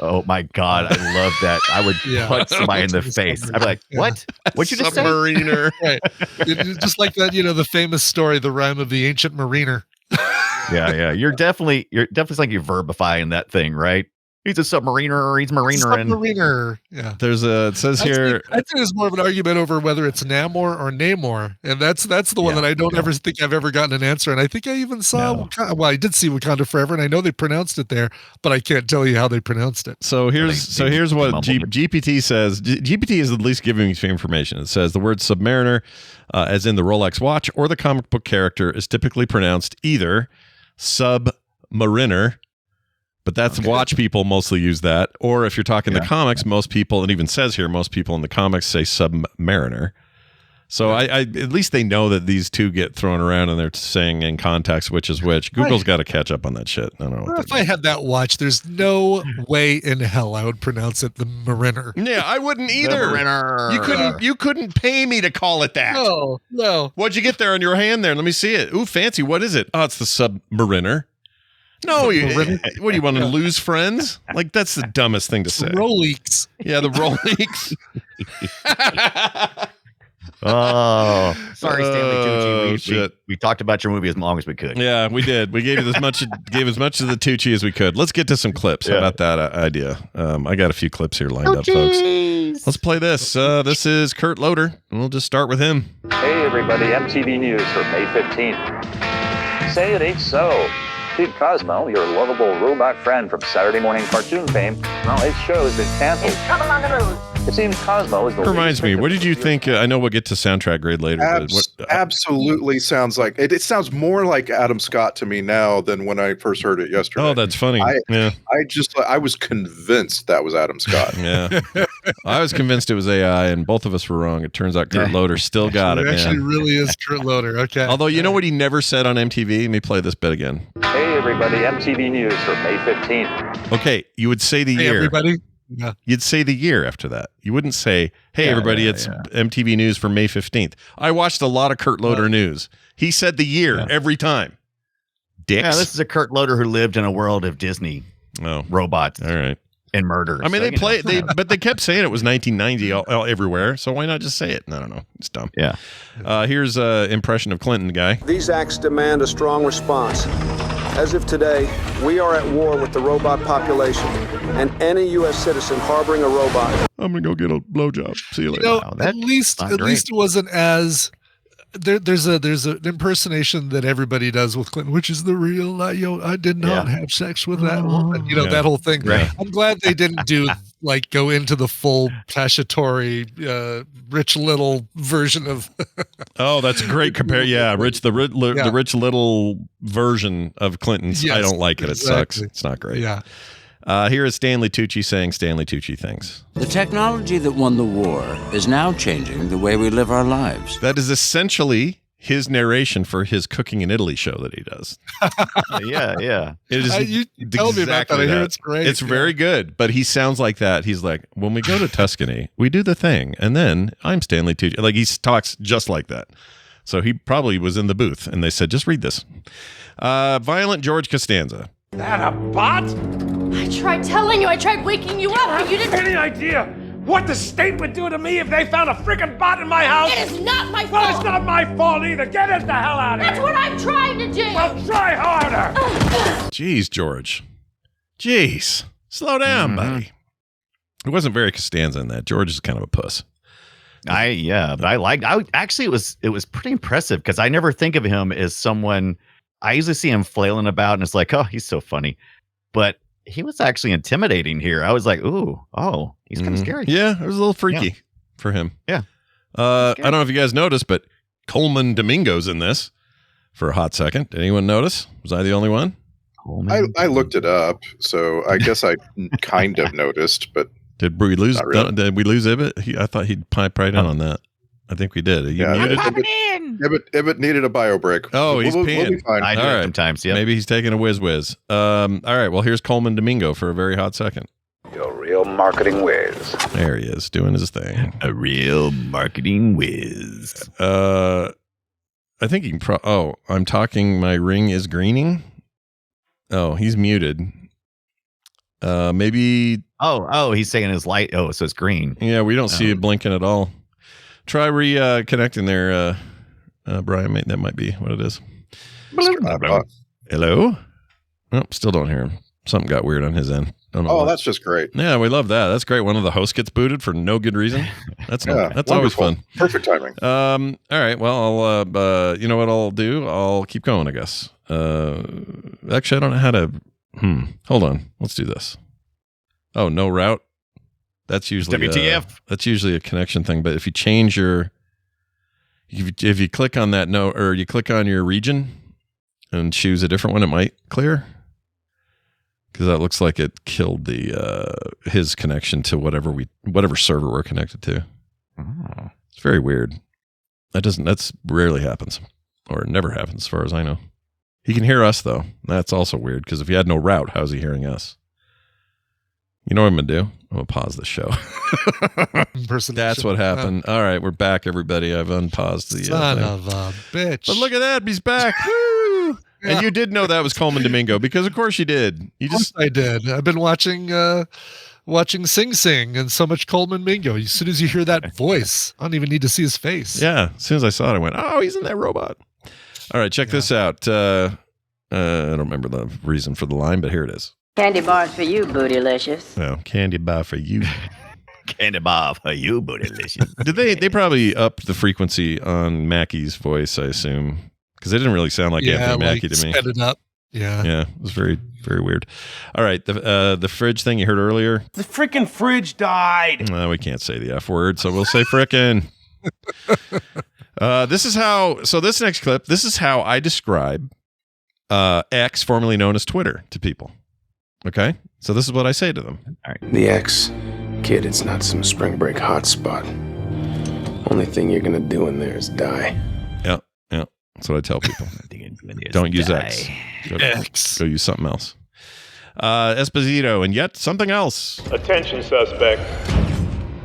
oh my God, I love that. I would punch somebody in the face. I'd be like, what? What'd you just say? Submariner. Right. Just like that, the famous story, the rhyme of the ancient mariner. Yeah. You're definitely like you're verbifying that thing, right? He's a submariner, or he's mariner. Submariner. Yeah. It says here. I think there's more of an argument over whether it's Namor or Namor, and that's the one that I don't ever think I've ever gotten an answer. And I think I even saw. Well, I did see Wakanda Forever, and I know they pronounced it there, but I can't tell you how they pronounced it. So here's what GPT says. GPT is at least giving me some information. It says the word Submariner, as in the Rolex watch or the comic book character, is typically pronounced either Submariner. But that's watch people mostly use that. Or if you're talking the comics, most people, it even says here, most people in the comics say Submariner. So I at least they know that these two get thrown around and they're saying in context which is which. Google's got to catch up on that shit. I don't know. If I had that watch, there's no way in hell I would pronounce it the Mariner. Yeah, I wouldn't either. You couldn't pay me to call it that. No. What'd you get there on your hand there? Let me see it. Ooh, fancy. What is it? Oh, it's the Submariner. No, what do you want to lose friends? Like, that's the dumbest thing to say. Rolex. Yeah, the Rolex. Oh, sorry, Stanley Tucci. Shit. We talked about your movie as long as we could. Yeah, we did. We gave you as much of the Tucci as we could. Let's get to some clips. How about that idea? I got a few clips here lined up, folks. Let's play this. This is Kurt Loder, and we'll just start with him. Hey, everybody. MTV News for May 15th. Say it ain't so. Steve Cosmo, your lovable robot friend from Saturday morning cartoon fame, well, his show has been canceled. It's coming on the news. It seems Cosmo is the Reminds me, what did you think? I know we'll get to soundtrack grade later. Absolutely sounds like it sounds more like Adam Scott to me now than when I first heard it yesterday. Oh, that's funny. I was convinced that was Adam Scott. Yeah. I was convinced it was AI, and both of us were wrong. It turns out Kurt Loder still got it, man. It actually really is Kurt Loder. Okay. Although, you know what he never said on MTV? Let me play this bit again. Hey, everybody. MTV News for May 15th. Okay, you would say the year. Hey, everybody. Yeah. You'd say the year after that. You wouldn't say, hey, everybody, it's MTV News for May 15th. I watched a lot of Kurt Loder news. He said the year every time. Dicks. Yeah, this is a Kurt Loder who lived in a world of Disney robots. All right. And murder. I mean, but they kept saying it was 1990 all everywhere. So why not just say it? I don't know. It's dumb. Yeah. Here's an impression of Clinton guy. These acts demand a strong response. As if today, we are at war with the robot population, and any U.S. citizen harboring a robot. I'm going to go get a blowjob. See you later. You know, at least it wasn't as... There's an impersonation that everybody does with Clinton, which is the real, I did not have sex with that woman. You know, that whole thing. Right. I'm glad they didn't go into the full statutory Rich Little version of. Oh, that's a great compare. Yeah, the Rich Little version of Clinton's. Yes, I don't like it. It sucks. It's not great. Yeah. Here is Stanley Tucci saying Stanley Tucci things. The technology that won the war is now changing the way we live our lives. That is essentially his narration for his Cooking in Italy show that he does. Yeah. It is you tell me about that. I hear it's great. It's very good, but he sounds like that. He's like, when we go to Tuscany, we do the thing, and then I'm Stanley Tucci. Like, he talks just like that. So he probably was in the booth, and they said, just read this. Violent George Costanza. That a bot? I tried telling you, I tried waking you up, but you didn't. Any idea what the state would do to me if they found a freaking bot in my house? It is not my fault. Well, it's not my fault either. Get us the hell out of here. That's what I'm trying to do. Well, try harder. Jeez, George. Jeez. Slow down, buddy. It wasn't very Costanza in that. George is kind of a puss. But it was pretty impressive because I never think of him as someone. I usually see him flailing about and it's like, oh, he's so funny. But he was actually intimidating here. I was like, he's kind of scary. Yeah, it was a little freaky for him. Yeah. I don't know if you guys noticed, but Coleman Domingo's in this for a hot second. Did anyone notice? Was I the only one? I looked it up, so I guess I kind of noticed, but did we lose? Really. Did we lose Ibbott? I thought he'd pipe right in on that. I think we did. Are you muted? Ibbott needed a bio break. Oh, he's peeing. We'll be fine. I do it sometimes. Yeah. Maybe he's taking a whiz. All right. Well, here's Coleman Domingo for a very hot second. Your real marketing whiz. There he is doing his thing. A real marketing whiz. I think you can. I'm talking. My ring is greening. Oh, he's muted. Maybe. Oh, he's saying his light. Oh, so it's green. Yeah, we don't see it blinking at all. Try reconnecting there, Brian. That might be what it is. Hello? Oh, still don't hear him. Something got weird on his end. That's just great. Yeah, we love that. That's great. One of the hosts gets booted for no good reason. That's always fun. Perfect timing. All right. Well, I'll. You know what I'll do? I'll keep going, I guess. Actually, I don't know how to. Hold on. Let's do this. Oh, no route. That's usually WTF. That's usually a connection thing. But if you change if you click on that note, or you click on your region and choose a different one, it might clear. Because that looks like it killed his connection to whatever server we're connected to. Oh. It's very weird. That's rarely happens, or never happens as far as I know. He can hear us though. That's also weird because if he had no route, how's he hearing us? You know what I'm gonna do? I'm gonna pause the show. That's what happened. All right, we're back, everybody. I've unpaused the son thing. of a bitch. But look at that, he's back. Woo! And you did know that was Coleman Domingo because of course you did. You just I did. I've been watching Sing Sing and so much Coleman Domingo. As soon as you hear that voice, I don't even need to see his face. Yeah. As soon as I saw it, I went, "Oh, he's in that robot." All right, check this out. I don't remember the reason for the line, but here it is. Candy bars for you, bootylicious. No, candy bar for you. Candy bar for you, bootylicious. Did they probably upped the frequency on Mackey's voice, I assume? Because it didn't really sound like Anthony Mackie to me. Sped it up. Yeah. Yeah, it was very, very weird. All right, the fridge thing you heard earlier. The freaking fridge died. We can't say the F word, so we'll say frickin'. This next clip, this is how I describe X, formerly known as Twitter, to people. Okay? So this is what I say to them. All right. The X, kid, it's not some spring break hotspot. Only thing you're going to do in there is die. Yeah. That's what I tell people. Don't use X. Go use something else. Esposito, and yet something else. Attention, suspect.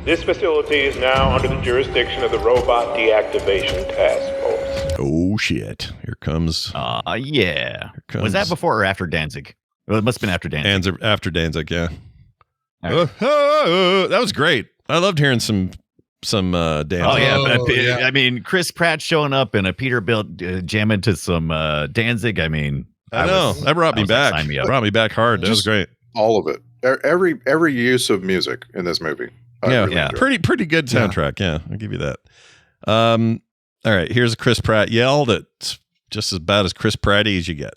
This facility is now under the jurisdiction of the Robot Deactivation Task Force. Oh, shit. Here comes... yeah. Here comes, was that before or after Danzig? Well, it must have been after Danzig. After Danzig, yeah. Right. That was great. I loved hearing some Danzig. Oh, yeah. I mean, Chris Pratt showing up in a Peterbilt jamming to some Danzig. I mean... I know. That brought me back. Brought me back hard. That was great. All of it. Every use of music in this movie. Pretty good soundtrack. Yeah, I'll give you that. All right, here's Chris Pratt yell that's just as bad as Chris Pratty as you get.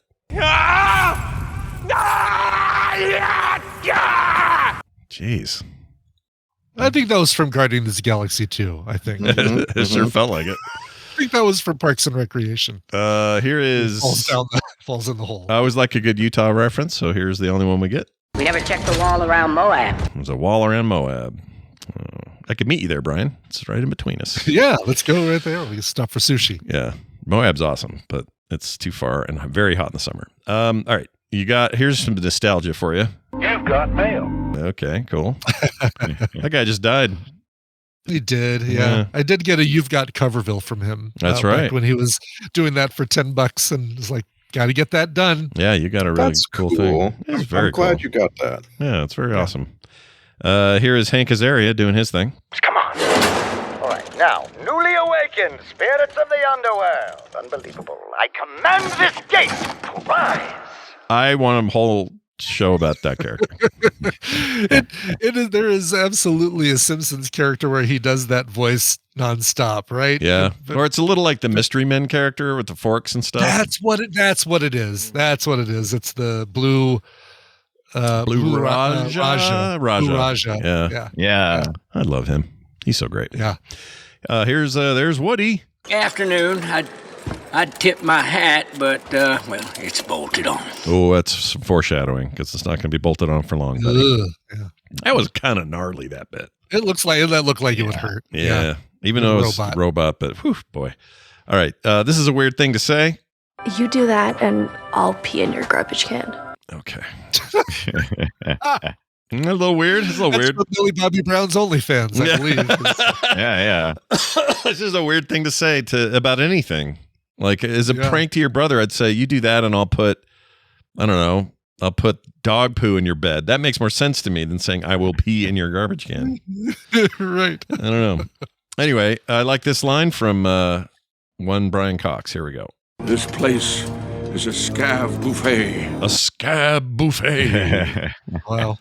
Jeez. I think that was from Guardians of the Galaxy 2, I think. It sure felt like it. I think that was from Parks and Recreation. Here is... Falls in the hole. I always like a good Utah reference, so here's the only one we get. We never checked the wall around Moab. There's a wall around Moab. I could meet you there, Brian. It's right in between us. Yeah, let's go right there. We can stop for sushi. Yeah, Moab's awesome, but it's too far and very hot in the summer. All right, here's some nostalgia for you. You've got mail. Okay, cool. That guy just died. He did, yeah. I did get a "You've Got Coverville" from him. That's right. Back when he was doing that for $10 and was like, got to get that done. Yeah, you got a really cool thing. It's very I'm glad cool. you got that. Yeah, it's very awesome. Here is Hank Azaria doing his thing. Come on. All right, now, newly awakened spirits of the underworld. Unbelievable. I command this gate to rise. I want a whole show about that character. There is absolutely a Simpsons character where he does that voice nonstop, right? Yeah. Or it's a little like the Mystery Men character with the forks and stuff. That's what it is. That's what it is. It's the blue Raja. Blue Raja. Yeah. I love him. He's so great. Yeah. There's Woody. Afternoon. I'd tip my hat, but, it's bolted on. Oh, that's some foreshadowing because it's not going to be bolted on for long. Yeah. That was kind of gnarly, that bit. It looked like it would hurt. Yeah. Even though it's robot, but whew, boy. All right. This is a weird thing to say. You do that and I'll pee in your garbage can. Okay. A little weird. It's a little weird. That's Millie Bobby Brown's OnlyFans, I believe. Yeah. This is a weird thing to say about anything. Like, as a prank to your brother, I'd say, you do that and I'll put dog poo in your bed. That makes more sense to me than saying, I will pee in your garbage can. Right. I don't know. Anyway, I like this line from one Brian Cox. Here we go. This place is a scav buffet. A scab buffet. Wow.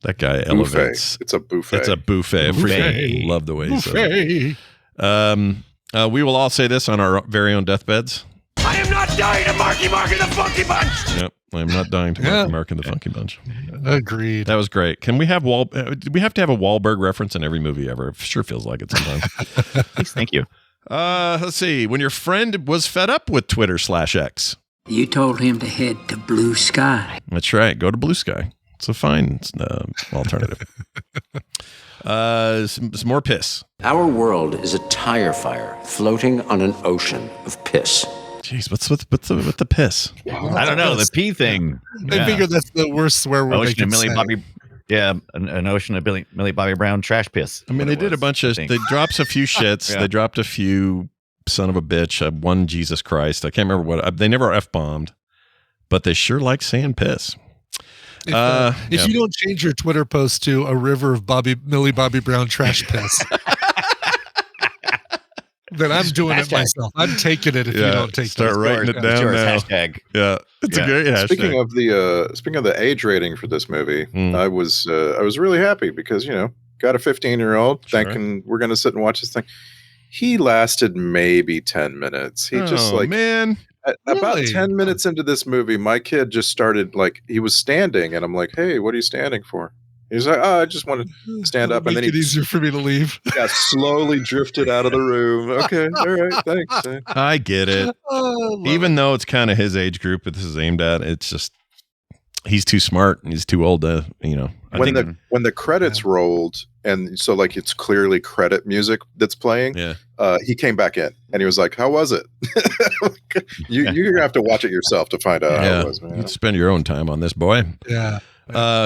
That guy elevates. It's a buffet. It's a buffet. I love the way he says it. We will all say this on our very own deathbeds. I am not dying to Marky Mark and the Funky Bunch. Yep, I am not dying to Marky Mark and the Funky Bunch. Agreed. That was great. Can we have do we have to have a Wahlberg reference in every movie ever? It sure feels like it sometimes. Please, thank you. Let's see. When your friend was fed up with Twitter /X. You told him to head to Blue Sky. That's right. Go to Blue Sky. It's a fine alternative. Some more piss. Our world is a tire fire floating on an ocean of piss. Jeez, what's with the piss? I don't know, the pee thing. I figure that's the worst swear word they Ocean of can Millie say. Bobby. Yeah, an ocean of Millie Bobby Brown trash piss. I mean, they did a bunch of. They dropped a few shits. Yeah. They dropped a few son of a bitch. One Jesus Christ. I can't remember what. They never f-bombed, but they sure like saying piss. If you don't change your Twitter post to a river of Millie Bobby Brown trash piss, then I'm doing it myself. I'm taking it if you don't take it. Start writing it down now. Hashtag. Yeah, it's a great hashtag. Speaking of the age rating for this movie, I was really happy because got a 15-year-old thinking we're going to sit and watch this thing. He lasted maybe 10 minutes. He just man. About 10 minutes into this movie, my kid just started he was standing, and I'm like, "Hey, what are you standing for?" He's like, "Oh, I just want to stand up." And then Make it easier for me to leave. Yeah, slowly drifted out of the room. Okay, all right, thanks. I get it. Even though it's kind of his age group that this is aimed at, it's just he's too smart and he's too old to, When the credits rolled, and so it's clearly credit music that's playing. Yeah. He came back in and he was like, "How was it?" You're gonna have to watch it yourself to find out how it was, man. You spend your own time on this, boy. Yeah.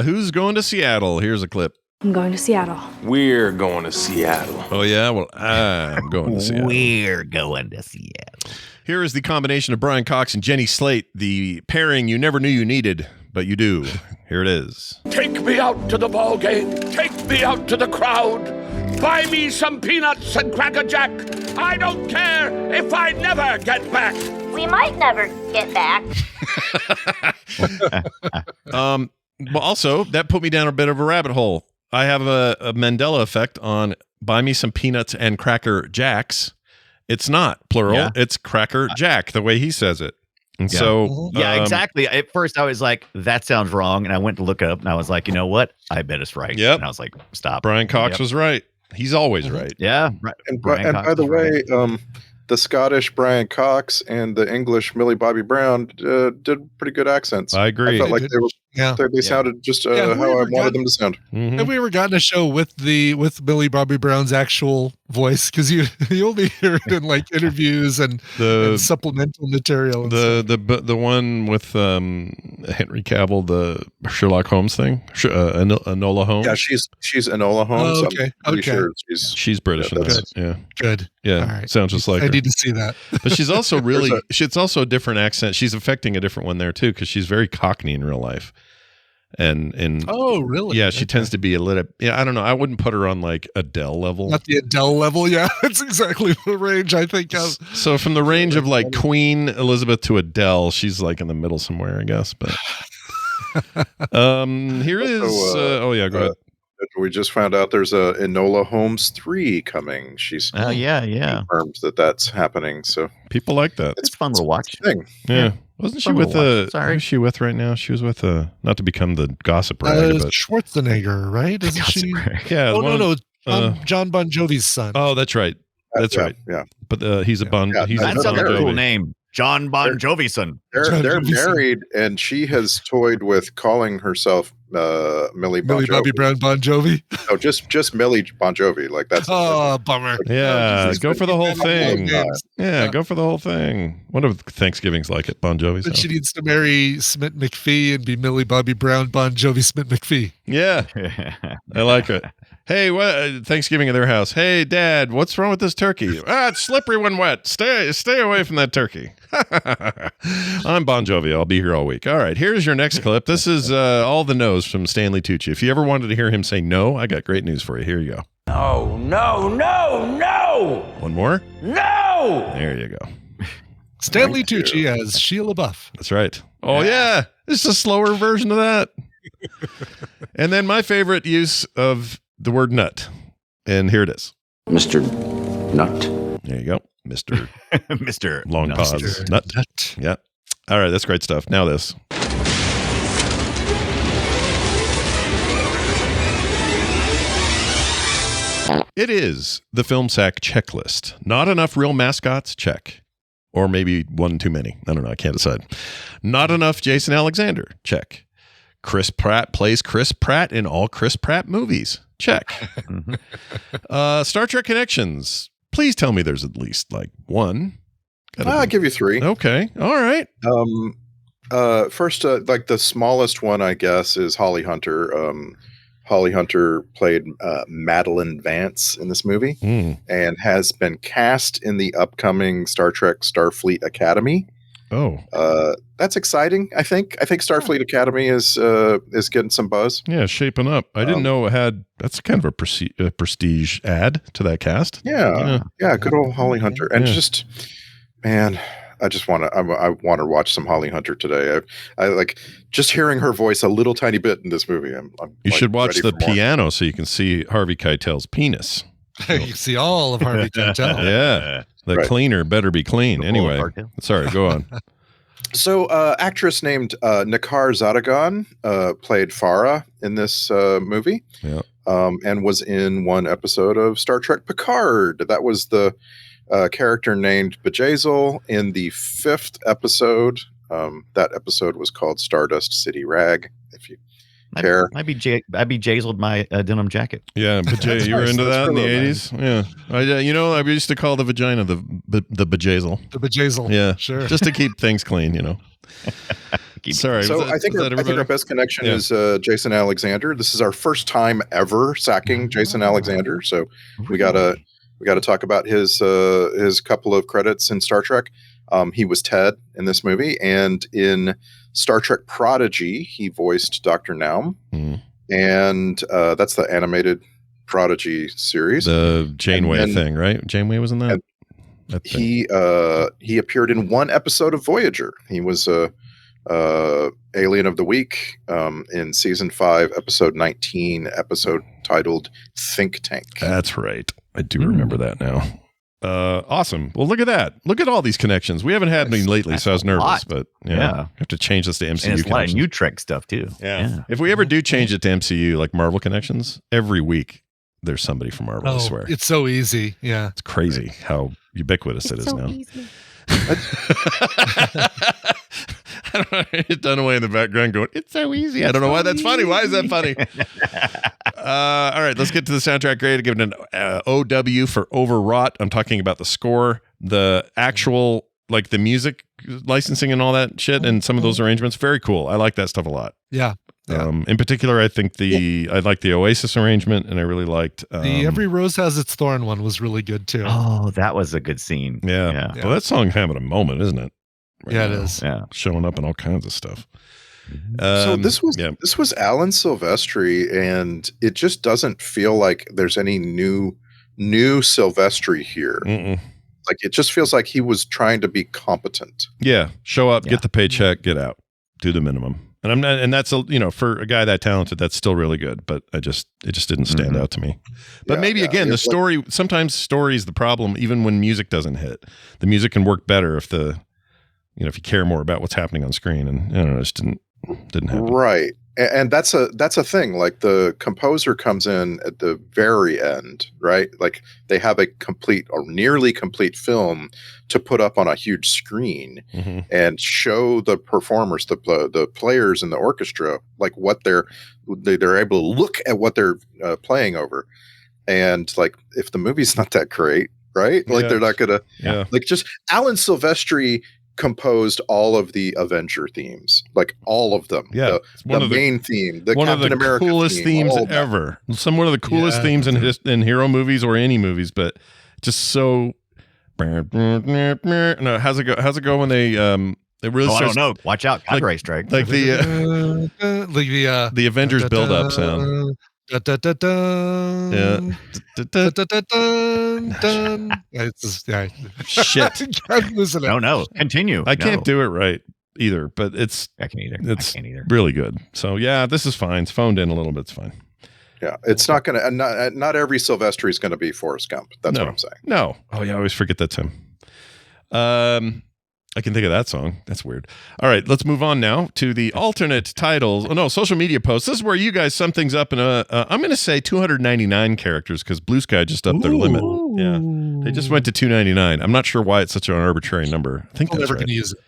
Who's going to Seattle? Here's a clip. I'm going to Seattle. We're going to Seattle. Oh yeah, well I'm going to Seattle. We're going to Seattle. Here is the combination of Brian Cox and Jenny Slate, the pairing you never knew you needed, but you do. Here it is. Take me out to the ball game. Take me out to the crowd. Buy me some peanuts and Cracker Jack. I don't care if I never get back. We might never get back. Well, also, that put me down a bit of a rabbit hole. I have a Mandela effect on buy me some peanuts and Cracker Jacks. It's not plural. Yeah. It's Cracker Jack, the way he says it. And so, exactly. At first, I was like, "That sounds wrong," and I went to look up, and I was like, "You know what? I bet it's right." Yep. And I was like, "Stop." Brian Cox was right. He's always right. Yeah. And by the way, the Scottish Brian Cox and the English Millie Bobby Brown did pretty good accents. I agree. I felt like they sounded just how I wanted them to sound. Mm-hmm. Have we ever gotten a show with Millie Bobby Brown's actual voice? Because you only hear it in interviews and supplemental material. And The one with Henry Cavill, the Sherlock Holmes thing, Enola Holmes. Yeah, she's Enola Holmes. Oh, okay. I'm pretty sure she's British in that. Yeah, good. Yeah, all right. Sounds just like I her. need to see that. But she's also it's also a different accent. She's affecting a different one there too, because she's very Cockney in real life. And oh, really? Yeah, she tends to be a little. Yeah, I don't know. I wouldn't put her on Adele level. Not the Adele level. Yeah, that's exactly the range I think of. So from the range of Queen Elizabeth to Adele, she's in the middle somewhere, I guess. But here is. Go ahead. We just found out there's a Enola Holmes 3 coming. She's confirmed that's happening. So people like that. It's fun to watch. Thing. Yeah. Wasn't she with who's she with right now? She was with not to become the gossip rag, but Schwarzenegger, right? Isn't she? Yeah. John Bon Jovi's son. Oh, that's right. That's right. Yeah. But he's a Bon. He's That's a a cool name. John Bon Jovi's son. They're married, and she has toyed with calling herself Millie Bobby Brown Bon Jovi. No, just Millie Bon Jovi. That's bummer. Yeah, go for the whole thing. Yeah, go for the whole thing. What if Thanksgiving's like at Bon Jovi's? But she needs to marry Smith McPhee and be Millie Bobby Brown Bon Jovi Smith McPhee. Yeah, I like it. Hey, what Thanksgiving at their house? Hey, Dad, what's wrong with this turkey? It's slippery when wet. Stay away from that turkey. I'm Bon Jovi. I'll be here all week. All right, here's your next clip. This is all the no's from Stanley Tucci. If you ever wanted to hear him say no, I got great news for you. Here you go. No, no, no, no! One more? No! There you go. Stanley Tucci as Sheila Buff. That's right. Oh, yeah. It's a slower version of that. And then my favorite use of the word nut. And here it is. Mr. Nut. There you go. Mr. Mr. Long pause. Mr. Nut. Yeah. All right. That's great stuff. Now this. It is the Film Sack checklist. Not enough real mascots? Check. Or maybe one too many. I don't know. I can't decide. Not enough Jason Alexander? Check. Chris Pratt plays Chris Pratt in all Chris Pratt movies. Check. Star Trek Connections. Please tell me there's at least like one. I'll give you 3. Okay. All right. First, like the smallest one, I guess, is Holly Hunter. Holly Hunter played Madeline Vance in this movie and has been cast in the upcoming Star Trek Starfleet Academy. Oh, that's exciting. I think Starfleet Academy is getting some buzz. Yeah, shaping up. I didn't know it had. That's kind of a prestige add to that cast. Yeah. Good old Holly Hunter, and just man, I want to watch some Holly Hunter today. I like just hearing her voice a little tiny bit in this movie. You should watch the piano so you can see Harvey Keitel's penis. You can see all of Harvey Keitel. Yeah. The cleaner better be clean. Anyway, sorry, go on. So, actress named Nakar Zadagan played Farah in this movie, and was in one episode of Star Trek Picard. That was the character named Bjayzl in the 5th episode. That episode was called Stardust City Rag. If you care, I'd be Bjayzled my denim jacket. Yeah, but you were into that in the 80s. Yeah, I used to call the vagina the Bjayzl. The Bjayzl. Yeah, sure. Just to keep things clean, Sorry. So I think our best connection is Jason Alexander. This is our first time ever sacking Jason Alexander. So we gotta talk about his couple of credits in Star Trek. He was Ted in this movie, and in Star Trek Prodigy, he voiced Dr. Naum, and that's the animated Prodigy series. The Janeway thing, right? Janeway was in that. He appeared in one episode of Voyager. He was Alien of the Week in season 5, episode 19, episode titled Think Tank. That's right. I do remember that now. Awesome. Well, look at that. Look at all these connections. We haven't had any lately, so I was nervous, but I have to change this to MCU. And it's a lot of new Trek stuff too. Yeah. If we ever do change it to MCU, like Marvel connections, every week there's somebody from Marvel, I swear. It's so easy. Yeah. It's crazy how ubiquitous it is now. Easy. I don't know. Dunaway in the background going, it's so easy. I don't know why that's funny. Why is that funny? All right, let's get to the soundtrack grade. I give it an OW for overwrought. I'm talking about the score, the actual, like the music licensing and all that shit, and some of those arrangements. Very cool. I like that stuff a lot. Yeah. In particular, I think I like the Oasis arrangement, and I really liked the Every Rose Has Its Thorn one was really good too. Oh, that was a good scene. Yeah. Well, that song having a moment, isn't it? Right now. It is. Yeah, showing up in all kinds of stuff. So this was Alan Silvestri, and it just doesn't feel like there's any new Silvestri here. Like it just feels like he was trying to be competent. Yeah, show up, get the paycheck, get out, do the minimum. And I'm not, and that's for a guy that talented, that's still really good. But it just didn't stand out to me. But maybe again, the story. Sometimes story is the problem. Even when music doesn't hit, the music can work better if if you care more about what's happening on screen. And I don't know, it just didn't happen. Right. And that's a thing. Like the composer comes in at the very end, right? Like they have a complete or nearly complete film to put up on a huge screen and show the performers, the players in the orchestra, like what they're able to look at what they're playing over. And like if the movie's not that great, right? Like they're not gonna like just Alan Silvestri composed all of the Avenger themes, like all of them. Yeah, the main theme, the one Captain of the America coolest theme, themes ever. One of the coolest themes in hero movies or any movies, but just so. No, how's it go when they really? I don't know. Watch out, copyright strike. Like the Avengers build-up sound. Da, da, da, da. Yeah. Da, da, da, da, It's just, shit. I'm losing it. No. Continue. I can't do it right either, but I can't either. It's really good. So yeah, this is fine. It's phoned in a little bit. It's fine. Yeah, it's not gonna. Not every Silvestri is gonna be Forrest Gump. That's what I'm saying. No. Oh yeah, I always forget that's him. I can think of that song. That's weird. All right, let's move on now to the alternate titles. Oh no, social media posts. This is where you guys sum things up in I'm going to say 299 characters because Blue Sky just upped their limit. Yeah, they just went to 299. I'm not sure why it's such an arbitrary number. I think that's never right. Gonna use it.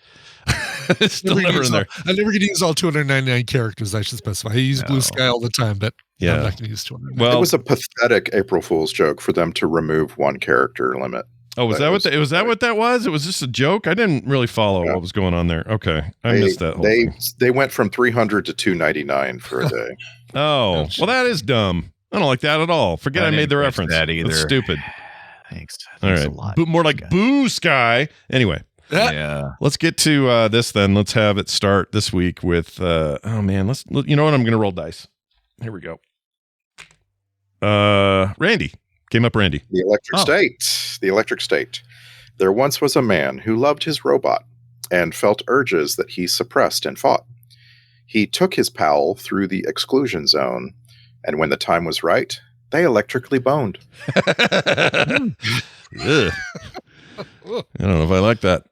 It's still never in there. I'm never going to use all 299 characters, I should specify. I use Blue Sky all the time, but Yeah. I'm not going to use 299. Well, It was a pathetic April Fool's joke for them to remove one character limit. oh, was that what that was? It was just a joke? I didn't really follow what was going on there. Okay. I missed that whole thing. They went from 300 to 299 for a day. Oh, well, that is dumb. I don't like that at all. Forget I made the reference. That either. That's stupid. Thanks All right. a lot. More like Boo Sky. Anyway. Yeah. Let's get to this then. Let's have it start this week with you know what? I'm going to roll dice. Here we go. Randy. Came up Randy. The Electric State. The Electric State. There once was a man who loved his robot and felt urges that he suppressed and fought. He took his pal through the exclusion zone, and when the time was right, they electrically boned. Ugh. I don't know if I like that.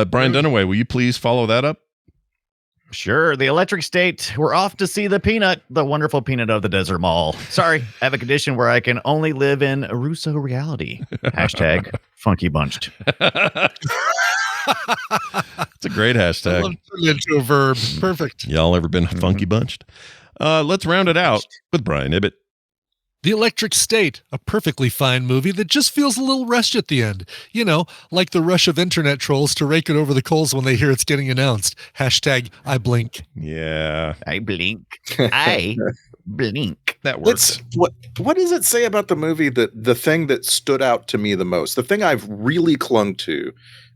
Brian Dunaway, will you please follow that up? Sure. The Electric State. We're off to see the peanut, the wonderful peanut of the desert mall. Sorry, I have a condition where I can only live in a Russo reality. Hashtag funky bunched. It's a great hashtag. I love turning it into a verb. Perfect. Y'all ever been funky bunched? Let's round it out with Brian Ibbett. The Electric State, a perfectly fine movie that just feels a little rushed at the end. You know, like the rush of internet trolls to rake it over the coals when they hear it's getting announced. Hashtag I blink. Yeah. I blink. I blink. That works. What does it say about the movie that the thing that stood out to me the most, the thing I've really clung to,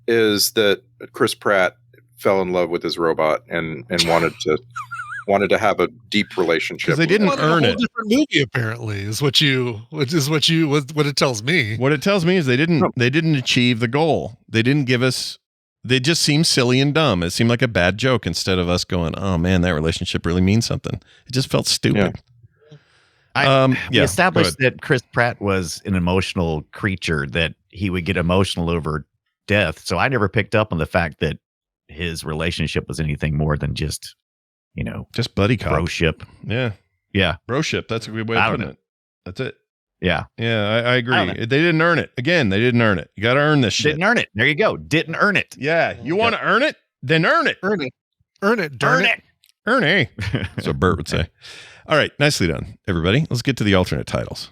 is that Chris Pratt fell in love with his robot and wanted to have a deep relationship. Because they didn't earn it. Different movie, apparently, is what it tells me. What it tells me is they didn't achieve the goal. They didn't give us. They just seemed silly and dumb. It seemed like a bad joke instead of us going, "Oh man, that relationship really means something." It just felt stupid. We established that Chris Pratt was an emotional creature, that he would get emotional over death. So I never picked up on the fact that his relationship was anything more than just, just buddy cop. Broship. Yeah. Yeah. Broship. That's a good way of putting it. That's it. Yeah. Yeah, I agree. They didn't earn it. Again, they didn't earn it. You got to earn this shit. Didn't earn it. There you go. Didn't earn it. Yeah. You want to earn it? Then earn it. Earn it. Earn it. Darn it. Earn it. That's what Bert would say. All right. Nicely done, everybody. Let's get to the alternate titles.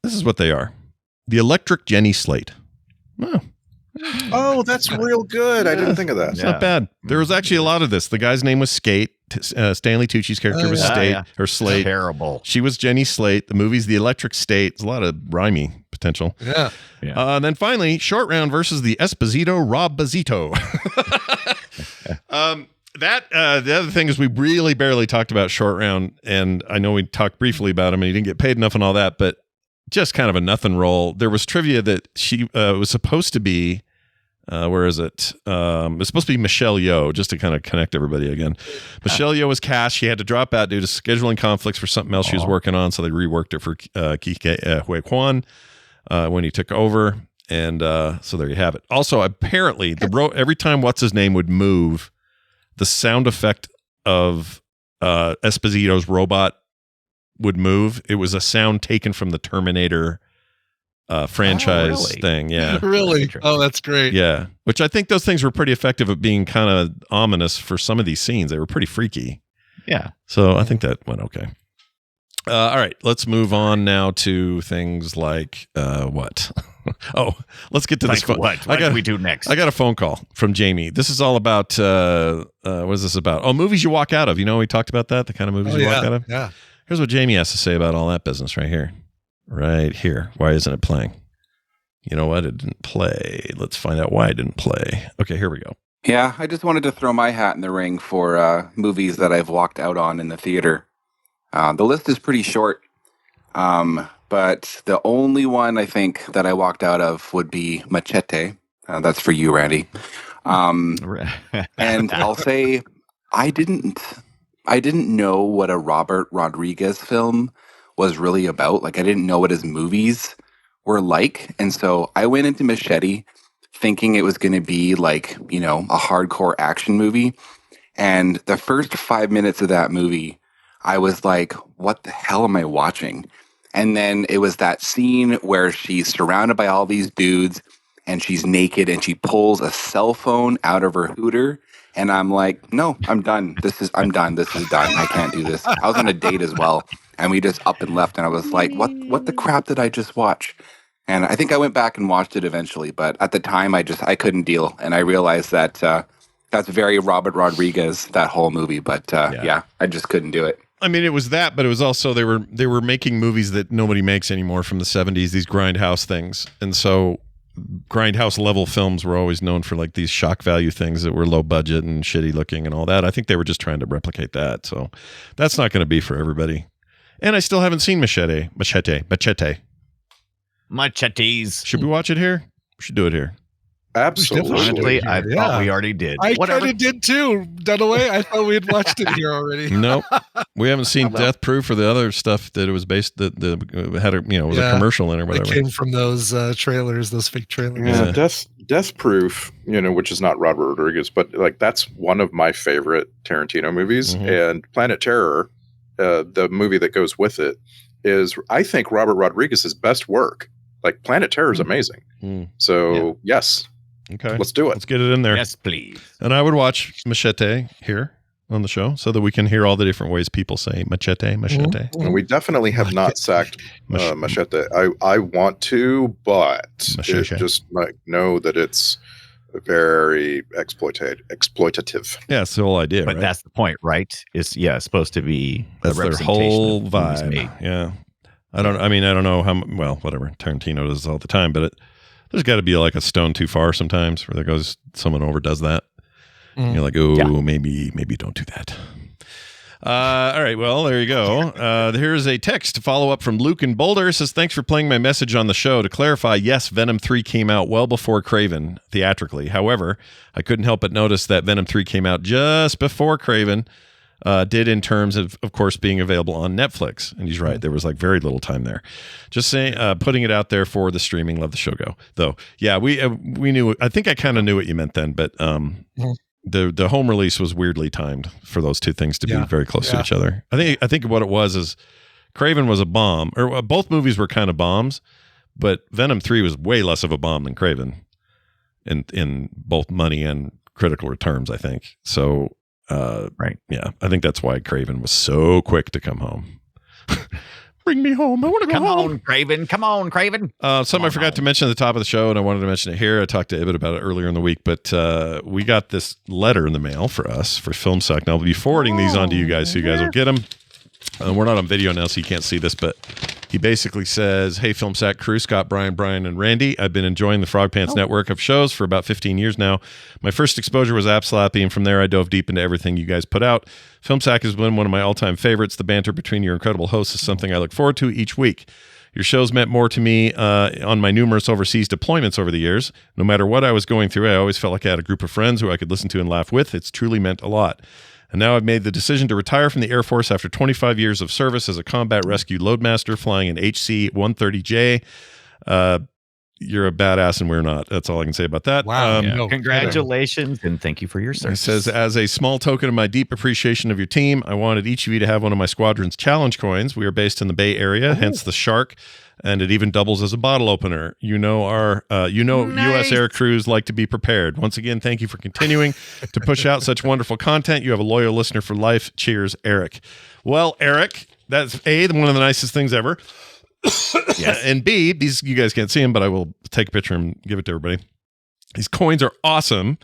This is what they are. The Electric Jenny Slate. Oh, that's real good. I didn't think of that. It's not bad. There was actually a lot of this. The guy's name was Skate. Stanley Tucci's character was or Slate. Terrible. She was Jenny Slate. The movie's The Electric State. There's a lot of rhymey potential. Yeah. And then finally, Short Round versus the Esposito Rob Bazito. The other thing is we really barely talked about Short Round, and I know we talked briefly about him, and he didn't get paid enough and all that, but just kind of a nothing role. There was trivia that she was supposed to be, where is it? It was supposed to be Michelle Yeoh, just to kind of connect everybody again. Michelle Yeoh was cast. She had to drop out due to scheduling conflicts for something else she was working on, so they reworked it for Kike Hui Kwan when he took over, and so there you have it. Also, apparently, every time What's-His-Name would move, the sound effect of Esposito's robot would move. It was a sound taken from the Terminator franchise thing. Yeah. Really? Oh, that's great. Yeah. Which I think those things were pretty effective at being kind of ominous for some of these scenes. They were pretty freaky. Yeah. So I think that went okay. All right. Let's move on now to things like what? Let's get to this. What do we do next? I got a phone call from Jamie. This is all about, what is this about? Oh, movies you walk out of. You know, we talked about that, the kind of movies you walk out of. Yeah. Here's what Jamie has to say about all that business right here. Right here. Why isn't it playing? You know what? It didn't play. Let's find out why it didn't play. Okay, here we go. Yeah, I just wanted to throw my hat in the ring for movies that I've walked out on in the theater. The list is pretty short, but the only one I think that I walked out of would be Machete. That's for you, Randy. And I'll say I didn't know what a Robert Rodriguez film was really about. Like, I didn't know what his movies were like. And so I went into Machete thinking it was going to be like, a hardcore action movie. And the first 5 minutes of that movie, I was like, what the hell am I watching? And then it was that scene where she's surrounded by all these dudes and she's naked and she pulls a cell phone out of her hooter. And I'm like, no, I'm done. I'm done. This is done. I can't do this. I was on a date as well. And we just up and left. And I was like, what the crap did I just watch? And I think I went back and watched it eventually. But at the time, I couldn't deal. And I realized that that's very Robert Rodriguez, that whole movie. But yeah, I just couldn't do it. I mean, it was that, but it was also they were making movies that nobody makes anymore from the 70s, these grindhouse things. And so grindhouse level films were always known for like these shock value things that were low budget and shitty looking and all that. I think they were just trying to replicate that. So that's not going to be for everybody. And I still haven't seen Machete. Machetes. Should we watch it here? We should do it here. Absolutely. Honestly, I thought we already did. I kind of did too, Dunaway. I thought we had watched it here already. Nope. We haven't seen Death Proof or the other stuff that it was based that had a was a commercial in or whatever. It came from those trailers, those fake trailers. Yeah, Death Proof, which is not Robert Rodriguez, but like that's one of my favorite Tarantino movies. And Planet Terror, the movie that goes with it, is I think Robert Rodriguez's best work. Like Planet Terror is amazing. So yes. Okay. Let's do it. Let's get it in there. Yes, please. And I would watch Machete here on the show so that we can hear all the different ways people say machete. And we definitely have not sacked Machete. I want to, but just like know that it's very exploitative. Yeah, it's the whole idea, but right? that's the point, right? It's supposed to be that's a their representation whole of movies vibe. made. Yeah. I don't know how well, whatever. Tarantino does all the time, but there's got to be like a stone too far sometimes where someone overdoes that. You're like, maybe don't do that. All right, well, there you go. Here's a text to follow up from Luke in Boulder. It says, thanks for playing my message on the show. To clarify, yes, Venom 3 came out well before Craven theatrically. However, I couldn't help but notice that Venom 3 came out just before Craven did, in terms of course, being available on Netflix. And he's right. There was like very little time there. Just saying, putting it out there for the streaming. Let the show go. Though, yeah, we knew. I think I kind of knew what you meant then, but the home release was weirdly timed for those two things to be very close to each other. I think what it was is Craven was a bomb, or both movies were kind of bombs, but Venom 3 was way less of a bomb than Craven in both money and critical returns, I think. So. Right. Yeah. I think that's why Craven was so quick to come home. Bring me home. I want to go home. Come on, Craven. Something I forgot to mention at the top of the show, and I wanted to mention it here. I talked to Ibit about it earlier in the week, but we got this letter in the mail for us for Film Suck. And I'll be forwarding these on to you guys so you guys will get them. We're not on video now, so you can't see this, but he basically says, hey, Film Sack crew, Scott, Brian, and Randy. I've been enjoying the Frog Pants network of shows for about 15 years now. My first exposure was App Slappy, and from there I dove deep into everything you guys put out. Film Sack has been one of my all-time favorites. The banter between your incredible hosts is something I look forward to each week. Your shows meant more to me on my numerous overseas deployments over the years. No matter what I was going through, I always felt like I had a group of friends who I could listen to and laugh with. It's truly meant a lot. And now I've made the decision to retire from the Air Force after 25 years of service as a combat rescue loadmaster flying an HC-130J. You're a badass and we're not. That's all I can say about that. Wow. Congratulations and thank you for your service. It says, as a small token of my deep appreciation of your team, I wanted each of you to have one of my squadron's challenge coins. We are based in the Bay Area, hence the shark. And it even doubles as a bottle opener. Nice. U.S. air crews like to be prepared. Once again, thank you for continuing to push out such wonderful content. You have a loyal listener for life. Cheers, Eric. Well, Eric, that's A, one of the nicest things ever. Yes. And B, these you guys can't see them, but I will take a picture and give it to everybody. These coins are awesome.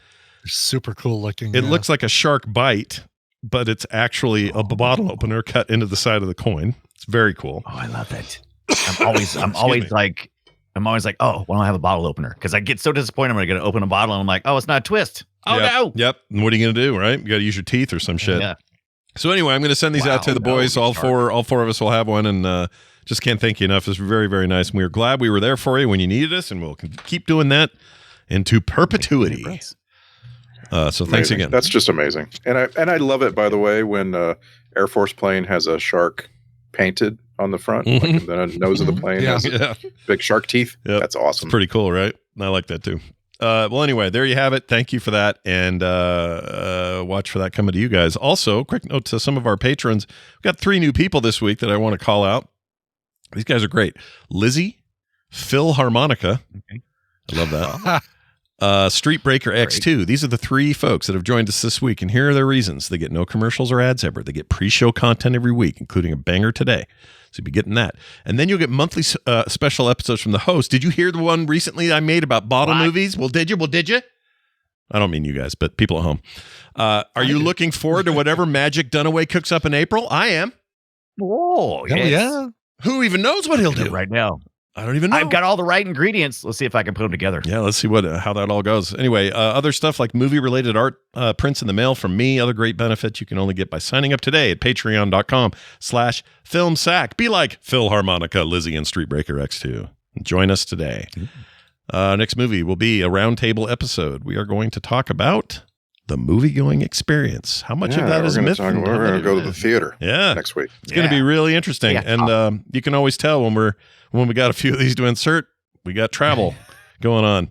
They're super cool looking. It looks like a shark bite, but it's actually a bottle opener cut into the side of the coin. It's very cool. Oh, I love it. I'm always like, oh, why don't I have a bottle opener? Because I get so disappointed when I get to open a bottle and I'm like, oh, it's not a twist. Oh, no. Yep. And what are you going to do, right? You got to use your teeth or some shit. Yeah. So anyway, I'm going to send these out to the boys. All four of us will have one, and just can't thank you enough. It's very, very nice. And we are glad we were there for you when you needed us, and we'll keep doing that into perpetuity. So thanks again. That's just amazing. And I love it, by the way, when Air Force plane has a shark painted on the front, like the nose of the plane has big shark teeth. Yep. That's awesome. It's pretty cool, right? I like that too. Well, anyway, there you have it. Thank you for that, and watch for that coming to you guys. Also, quick note to some of our patrons. We've got 3 new people this week that I want to call out. These guys are great. Lizzie, Phil Harmonica, I love that. Street Breaker X2. These are the 3 folks that have joined us this week, and here are their reasons. They get no commercials or ads ever. They get pre-show content every week, including a banger today. So you'll be getting that. And then you'll get monthly special episodes from the host. Did you hear the one recently I made about bottle movies? Well, did you? I don't mean you guys, but people at home. Are you looking forward to whatever Magic Dunaway cooks up in April? I am. Oh, yeah. Who even knows what he'll do right now? I don't even know. I've got all the right ingredients. Let's see if I can put them together. Yeah, let's see how that all goes. Anyway, other stuff like movie-related art prints in the mail from me, other great benefits you can only get by signing up today at patreon.com/filmsack. Be like Phil Harmonica, Lizzie, and Street Breaker X2. Join us today. Next movie will be a roundtable episode. We are going to talk about the movie-going experience. How much of that is myth? We're going to go to the theater next week. It's going to be really interesting. Yeah. And you can always tell when we got a few of these to insert, we got travel going on.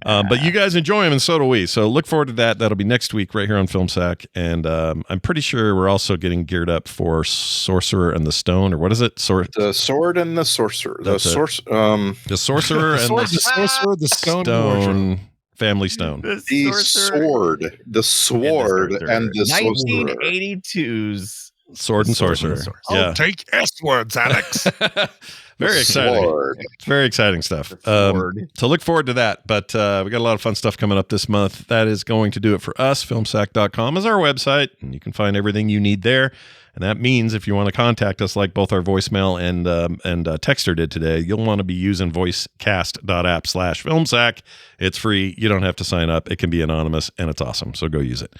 But you guys enjoy them, and so do we. So look forward to that. That'll be next week right here on Film Sack. And I'm pretty sure we're also getting geared up for Sorcerer and the Stone, or what is it? The Sword and the Sorcerer. The Sorcerer and the Sorcerer, the Stone Family Stone. The Sword and the Sorcerer. 1982's Sword and Sorcerer. Yeah. Oh, take S words, Alex. Very exciting. It's very exciting stuff. So look forward to that. But we got a lot of fun stuff coming up this month. That is going to do it for us. Filmsack.com is our website, and you can find everything you need there. And that means if you want to contact us, like both our voicemail and texter did today, you'll want to be using voicecast.app/filmsack. It's free. You don't have to sign up. It can be anonymous, and it's awesome. So go use it.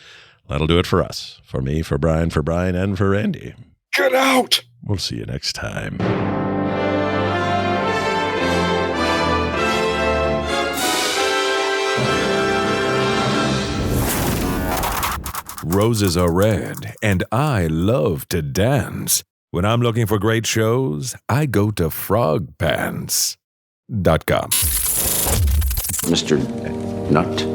That'll do it for us. For me, for Brian, and for Randy. Get out! We'll see you next time. Roses are red, and I love to dance. When I'm looking for great shows, I go to frogpants.com. Mr. Nut.